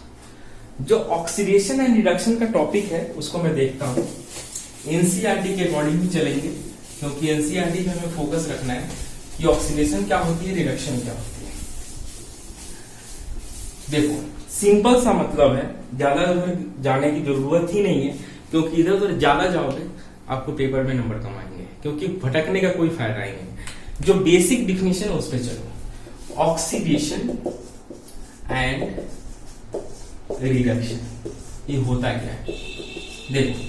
जो ऑक्सीडेशन एंड रिडक्शन का टॉपिक है उसको मैं देखता हूं, एनसीईआरटी के अकॉर्डिंग ही चलेंगे, क्योंकि एनसीईआरटी में हमें फोकस रखना है कि ऑक्सीडेशन क्या होती है, रिडक्शन क्या होती है। देखो सिंपल सा मतलब है, ज्यादा उधर जाने की जरूरत ही नहीं है, क्योंकि इधर उधर ज्यादा जाओगे आपको पेपर में नंबर कम आएंगे, क्योंकि भटकने का कोई फायदा ही नहीं। जो बेसिक डिफिनेशन है उस पर चलो, ऑक्सीडेशन एंड रिडक्शन ये होता क्या है। देखो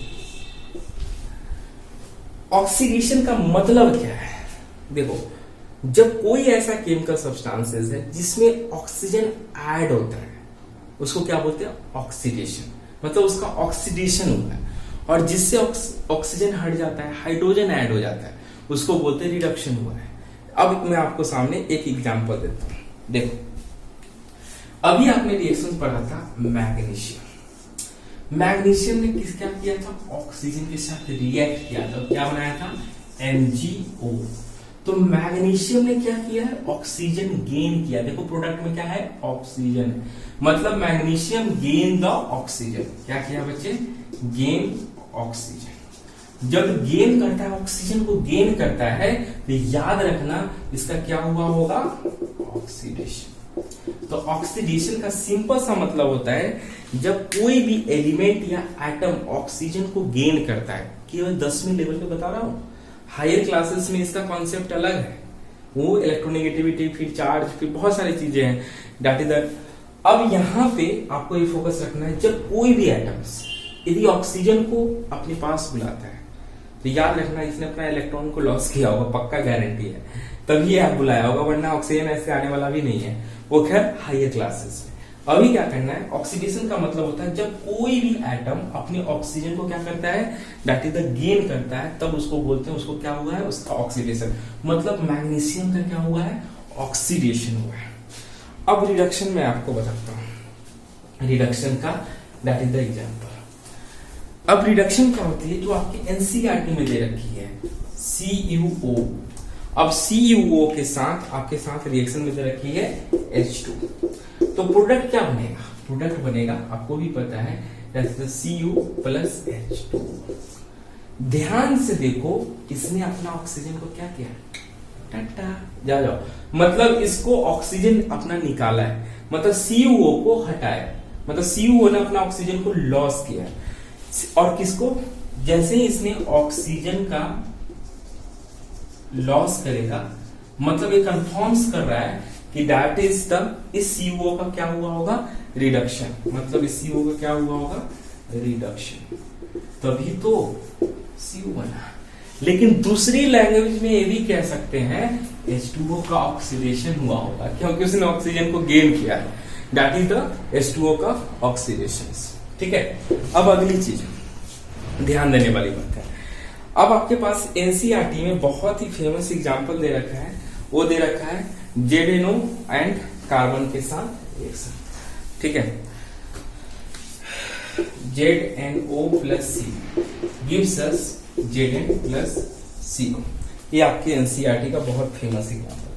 ऑक्सीडेशन का मतलब क्या है। देखो जब कोई ऐसा केमिकल सब्सटेंसेस है जिसमें ऑक्सीजन ऐड होता है उसको क्या बोलते हैं, ऑक्सीडेशन। मतलब उसका ऑक्सीडेशन हुआ है और जिससे ऑक्सीजन हट जाता है, हाइड्रोजन ऐड हो जाता है, उसको बोलते हैं रिडक्शन हुआ है। अब मैं आपको सामने एक एग्जांपल देता हूं। देखो अभी आपने रिएक्शन पढ़ा था मैग्नीशियम। मैग्नीशियम ने क्या किया था, ऑक्सीजन के साथ रिएक्ट किया था, क्या बनाया था, MgO। तो मैग्नीशियम ने क्या किया है, ऑक्सीजन गेन किया। देखो प्रोडक्ट में क्या है, ऑक्सीजन है, मतलब मैग्नीशियम गेन द ऑक्सीजन। क्या किया बच्चे, गेन ऑक्सीजन। जब गेन करता है, ऑक्सीजन को गेन करता है, तो याद रखना इसका क्या हुआ होगा, ऑक्सीडेशन। तो ऑक्सीडेशन का सिंपल सा मतलब होता है जब कोई भी एलिमेंट या एटम ऑक्सीजन को गेन करता है। केवल 10वीं लेवल पे बता रहा हूं, हायर क्लासेस में इसका कॉन्सेप्ट अलग है, वो इलेक्ट्रोनेगेटिविटी, फिर चार्ज, फिर बहुत सारी चीजें हैं, दैट इज दैट। अब यहां पे आपको ये फोकस रखना है, जब कोई भी एटम्स यदि ऑक्सीजन को अपने पास बुलाता है तो याद रखना इसने अपना इलेक्ट्रॉन को लॉस किया होगा, पक्का गारंटी है, तभी आप बुलाया होगा, वरना ऑक्सीजन ऐसे आने वाला भी नहीं है। वो खैर हायर क्लासेस में। अभी क्या करना है, ऑक्सीडेशन का मतलब होता है जब कोई भी एटम अपने ऑक्सीजन को क्या करता है, दैट इज द गेन करता है, तब उसको बोलते हैं, उसको क्या हुआ है, उसका ऑक्सीडेशन। मतलब मैग्नीशियम का क्या हुआ है, ऑक्सीडेशन हुआ है। अब रिडक्शन में आपको बताता हूं, रिडक्शन का दैट इज द एग्जांपल। अब रिडक्शन क्या होती है, जो आपके एनसीईआरटी में दे रखी है, CuO। अब CuO के साथ आपके साथ रिएक्शन में दे रखी है H2, तो प्रोडक्ट क्या बनेगा, प्रोडक्ट बनेगा, आपको भी पता है, Cu प्लस H2। ध्यान से देखो, इसने अपना ऑक्सीजन को क्या किया, टाटा, जाओ, मतलब इसको ऑक्सीजन अपना निकाला है, मतलब CuO को हटाया, मतलब CuO ने अपना ऑक्सीजन को लॉस किया। और किसको, जैसे ही इसने ऑक्सीजन का लॉस करेगा, मतलब ये कंफर्म्स कर रहा है कि दैट इज द, इस CuO का क्या हुआ होगा, रिडक्शन, मतलब इस CO का क्या हुआ होगा, रिडक्शन, तभी तो CO बना। लेकिन दूसरी लैंग्वेज में ये भी कह सकते हैं H2O का ऑक्सीडेशन हुआ होगा, क्योंकि उसने ऑक्सीजन को गेन किया है, दैट इज द H2O का ऑक्सीडेशन। ठीक है, अब अगली चीज ध्यान देने वाली बात है, अब आपके पास एनसीईआरटी में बहुत ही फेमस एग्जांपल दे रखा है, वो दे रखा है ZNO एंड कार्बन के साथ रिएक्शन। ठीक है, ZNO plus C gives us Zn plus CO, ये आपके एनसीईआरटी का बहुत फेमस एग्जांपल।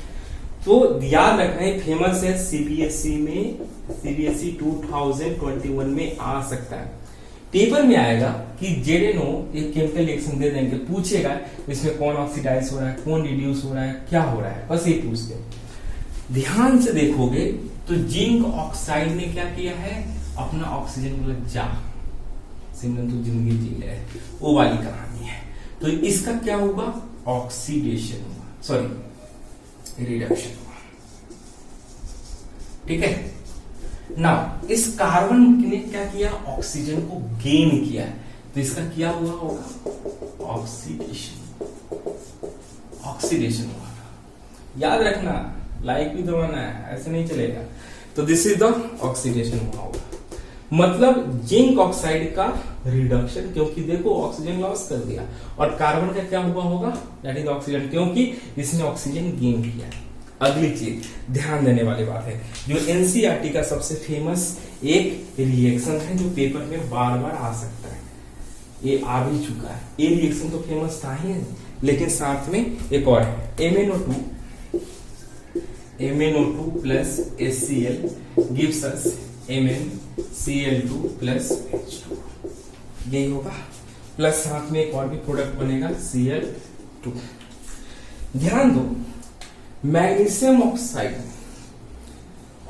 तो याद रखना है फेमस है, सीबीएसई में, सीबीएसई 2021 में आ सकता है, पेपर में आएगा कि ZNO एक केमिकल रिएक्शन दे देंगे, पूछेगा इसमें कौन ऑक्सीडाइज हो रहा है, कौन रिड्यूस हो रहा है, क्या हो रहा है, बस ये पूछते हैं। ध्यान से देखोगे तो जिंक ऑक्साइड ने क्या किया है, अपना ऑक्सीजन बोला जा सिमरन तू जिंदगी जी ले, वो वाली कहानी है। तो इसका क्या होगा, ऑक्सीडेशन हुआ, सॉरी रिडक्शन हुआ। ठीक है ना, इस कार्बन ने क्या किया, ऑक्सीजन को गेन किया, तो इसका क्या हुआ होगा, ऑक्सीडेशन, ऑक्सीडेशन हुआ। याद रखना, लाइक भी दबाना है, ऐसे नहीं चलेगा। तो दिस इज द ऑक्सीडेशन हुआ होगा, मतलब जिंक ऑक्साइड का रिडक्शन, क्योंकि देखो ऑक्सीजन लॉस कर दिया, और कार्बन का क्या हुआ होगा, दैट इज ऑक्सीजन, क्योंकि इसने ऑक्सीजन गेन किया। अगली चीज ध्यान देने वाली बात है, जो एनसीईआरटी का सबसे फेमस एक रिएक्शन है जो पेपर में बार बार आ सकता है, ये आ भी चुका है, ये रिएक्शन तो फेमस था ही, लेकिन साथ में एक और है, MnO2 plus HCl gives us MnCl2 plus H2, यही होगा, प्लस साथ में एक और भी प्रोडक्ट बनेगा Cl2। ध्यान दो, मैग्नीशियम ऑक्साइड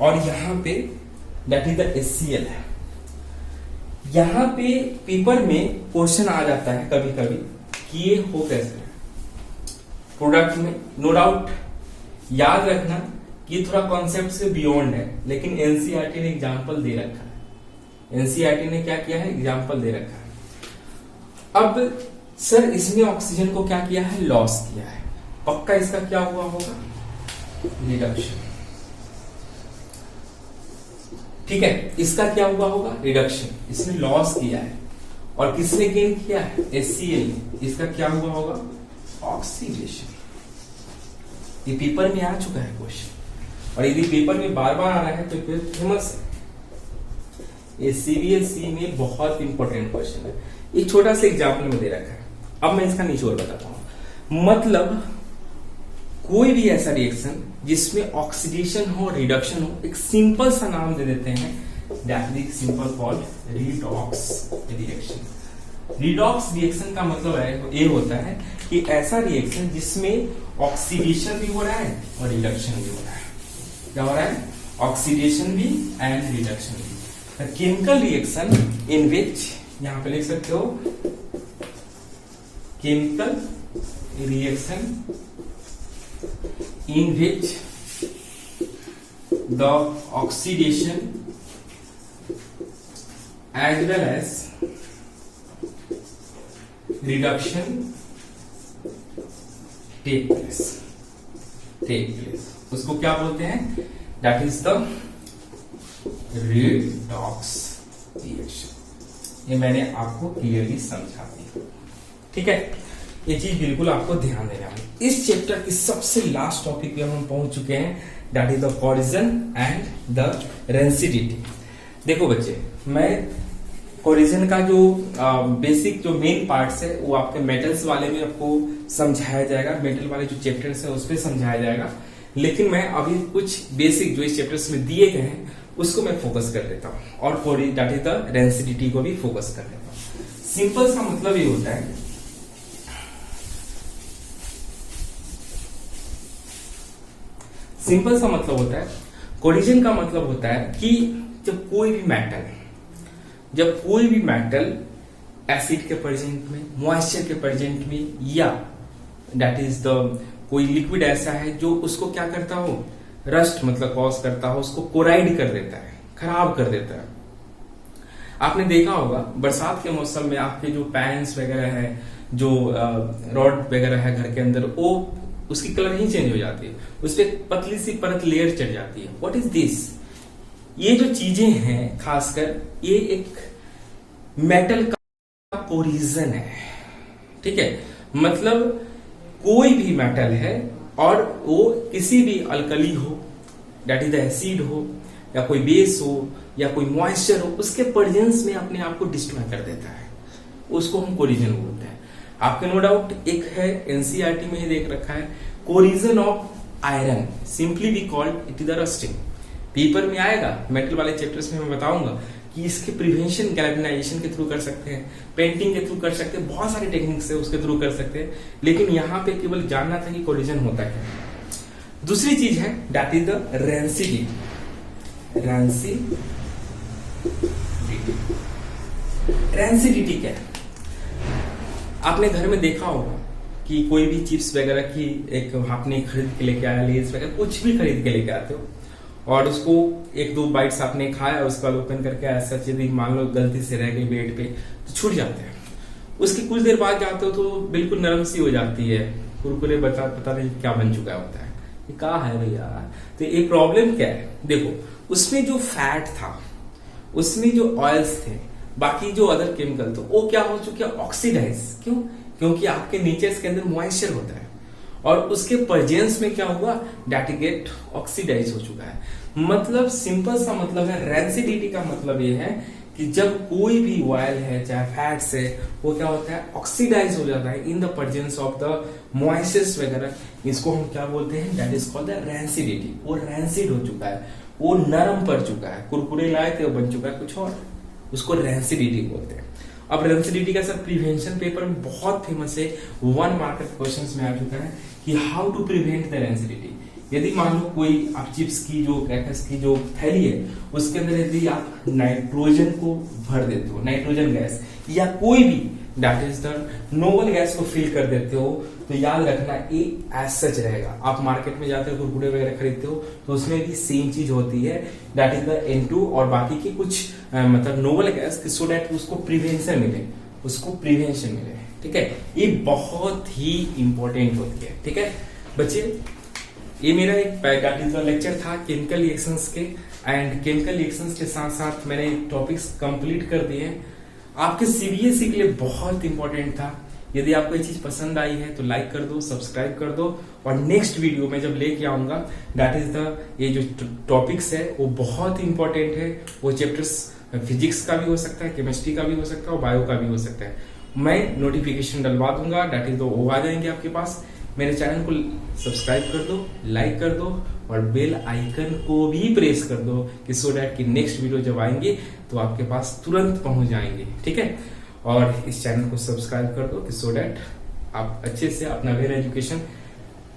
और यहां पे दैट इज द HCl है, यहां पे पेपर में क्वेश्चन आ जाता है कभी कभी कि ये हो कैसे प्रोडक्ट में, नो डाउट। याद रखना कि थोड़ा कॉन्सेप्ट से बियॉन्ड है, लेकिन एनसीईआरटी ने एग्जांपल दे रखा है, एनसीईआरटी ने क्या किया है, एग्जांपल दे रखा है। अब सर इसमें ऑक्सीजन को क्या किया है, लॉस किया है, पक्का इसका क्या हुआ होगा, रिडक्शन। ठीक है, इसका क्या हुआ होगा, रिडक्शन, इसने लॉस किया है, और किसने गेन किया है, HCl ने, इसका क्या हुआ होगा, ऑक्सीडेशन। ये पेपर में आ चुका है क्वेश्चन, और यदि पेपर में बार बार आ रहा है तो फिर फेमस है, ये सीबीएसई में बहुत इंपॉर्टेंट क्वेश्चन है। एक छोटा सा एग्जाम्पल में दे रखा है, अब मैं इसका निचोड़ बताता हूं। मतलब कोई भी ऐसा रिएक्शन जिसमें ऑक्सीडेशन हो, रिडक्शन हो, एक सिंपल सा नाम दे देते हैं, that is simple called redox reaction. Redox reaction का मतलब है, ये होता है कि ऐसा रिएक्शन जिसमें ऑक्सीडेशन भी हो रहा है और रिडक्शन भी हो रहा है। क्या हो रहा है, ऑक्सीडेशन भी एंड रिडक्शन भी। केमिकल रिएक्शन इन विच, यहां पे लिख सकते हो, chemical reaction in which the oxidation as well as reduction take place, उसको क्या बोलते हैं, that is the redox reaction। ये मैंने आपको क्लियरली समझा दी, ठीक है। ये चीज बिल्कुल आपको ध्यान देना है। इस चैप्टर की सबसे लास्ट टॉपिक पे हम पहुंच चुके हैं, that is the corrosion and the rancidity. देखो बच्चे, मैं कोरिजन का जो बेसिक जो मेन पार्ट्स है वो आपके मेटल्स वाले में आपको समझाया जाएगा, मेटल वाले जो चैप्टर्स है उस पर समझाया जाएगा, लेकिन मैं अभी कुछ बेसिक जो इस चैप्टर्स में दिए गए हैं उसको मैं फोकस कर लेता हूँ, और दैट इज द रेंसिडिटी को भी फोकस कर लेता हूँ। सिंपल सा मतलब ये होता है, सिंपल सा मतलब होता है, कोरिजन का मतलब होता है कि जब कोई भी मेटल एसिड के प्रेजेंट में, मॉइस्चर के प्रेजेंट में, या दैट इज द कोई लिक्विड ऐसा है जो उसको क्या करता हो, रस्ट मतलब कॉज करता हो, उसको कोराइड कर देता है, खराब कर देता है। आपने देखा होगा बरसात के मौसम में आपके जो पैंट्स वगैरह है, जो रॉड वगैरह है घर के अंदर, वो उसकी कलर ही चेंज हो जाती है, उस पर पतली सी परत लेयर चढ़ जाती है। What is this? ये जो चीजें हैं खासकर ये एक मेटल का कोरिजन है, ठीक है। मतलब कोई भी मेटल है और वो किसी भी अल्कली हो, दैट इज द एसिड हो या कोई बेस हो या कोई मॉइस्चर हो, उसके प्रेजेंस में अपने आप को डिस्ट्रॉय कर देता है, उसको हम कोरिजन बोलते हैं। आपके नो डाउट एक है एनसीईआरटी में ही देख रखा है, corrosion of iron simply be called it is the rusting. Paper में आएगा, मेटल वाले चैप्टर्स में मैं बताऊंगा कि इसके प्रिवेंशन गैल्वेनाइजेशन के थ्रू कर सकते हैं, पेंटिंग के थ्रू कर सकते हैं, बहुत सारे टेक्निक्स है उसके थ्रू कर सकते हैं, लेकिन यहाँ पे केवल जानना था कि कोरिजन होता है। दूसरी चीज है that is the rancidity. Rancidity क्या है? आपने घर में देखा होगा कि कोई भी चिप्स वगैरह की एक आपने खरीद के लेके आया, लेज वगैरह कुछ भी खरीद के लेके आते हो और उसको एक दो बाइट्स आपने खाया, उसका ओपन करके ऐसा यदि मान लो गलती से रह गई बेड पे तो छूट जाते हैं। उसके कुछ देर बाद जाते हो तो बिल्कुल नरम सी हो जाती है, कुरकुरे पता नहीं क्या बन चुका होता है। ये क्या है भैया? तो ये प्रॉब्लम क्या है? देखो उसमें जो फैट था, उसमें जो ऑयल्स थे, बाकी जो अदर केमिकल थे, वो क्या हो चुके हैं? ऑक्सीडाइज। क्यों? क्योंकि आपके नीचे इसके अंदर मॉइस्चर होता है और उसके प्रेजेंस में क्या हुआ? दैट गेट ऑक्सीडाइज हो चुका है। मतलब सिंपल सा मतलब है, रेंसिडिटी का मतलब ये है कि जब कोई भी ऑयल है चाहे फैट्स है, वो क्या होता है? ऑक्सीडाइज हो जाता है इन the presence of the moistures वगैरह। इसको हम क्या बोलते हैं? That is called the rancidity. वो रेंसिड हो चुका है, वो नरम पड़ चुका है, कुरकुरे लाए थे वो बन चुका है कुछ और, उसको रेंसिडिटी बोलते हैं। अब रेंसिडिटी का सर प्रिवेंशन पेपर में बहुत फेमस है, 1 मार्क के क्वेश्चंस में आ चुका है कि how to prevent the rancidity. यदि मान लो कोई आप चिप्स की जो क्रैकर्स की जो थैली है उसके अंदर यदि आप नाइट्रोजन को भर देते हो, नाइट्रोजन गैस या कोई भी that is the noble gas को फिल कर देते हो, तो याद रखना ये एज सच रहेगा। आप मार्केट में जाते हो कुरकुरे वगैरह खरीदते हो तो उसमें भी सेम चीज होती है, दैट इज द N2 और बाकी की कुछ मतलब नोबल गैस, सो दैट उसको प्रिवेंशन मिले, उसको प्रिवेंशन मिले, ठीक है। ये बहुत ही इंपॉर्टेंट होती है, ठीक है बच्चे। ये मेरा एक लेक्चर था केमिकल रिएक्शंस के, एंड केमिकल रिएक्शंस के साथ साथ मैंने टॉपिक्स कंप्लीट कर दिए। आपके सीबीएसई के लिए बहुत इंपॉर्टेंट था। यदि आपको ये चीज पसंद आई है तो लाइक कर दो, सब्सक्राइब कर दो, और नेक्स्ट वीडियो में जब लेके आऊंगा दैट इज द ये जो टॉपिक्स है वो बहुत इंपॉर्टेंट है। वो चैप्टर्स फिजिक्स का भी हो सकता है, केमिस्ट्री का भी हो सकता है और बायो का भी हो सकता है। मैं नोटिफिकेशन डलवा दूंगा, दैट इज वो आ जाएंगे आपके पास। मेरे चैनल को सब्सक्राइब कर दो, लाइक कर दो और बेल आइकन को भी प्रेस कर दो कि सो दैट कि नेक्स्ट वीडियो जब आएंगे तो आपके पास तुरंत पहुंच जाएंगे, ठीक है। और इस चैनल को सब्सक्राइब कर दो कि सो दैट आप अच्छे से अपना well education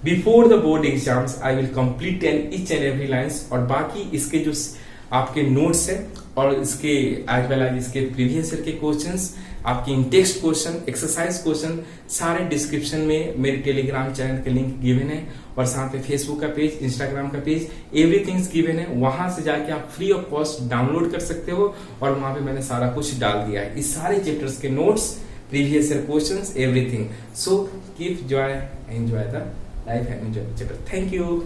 before the board exams I will complete each and every lines. और बाकी इसके जो आपके नोट्स है और इसके एज वेल एज इसके प्रीवियस ईयर के क्वेश्चंस, आपके इन टेक्स्ट क्वेश्चन, एक्सरसाइज क्वेश्चन सारे डिस्क्रिप्शन में मेरे टेलीग्राम चैनल के लिंक गिवन है, और साथ में फेसबुक का पेज, इंस्टाग्राम का पेज, एवरीथिंग गिवन है। वहां से जाके आप फ्री ऑफ कॉस्ट डाउनलोड कर सकते हो और वहां पे मैंने सारा कुछ डाल दिया है, इस सारे चैप्टर्स के notes, previous year questions, everything. So keep Joy, enjoy the life and enjoy the chapter. Thank you.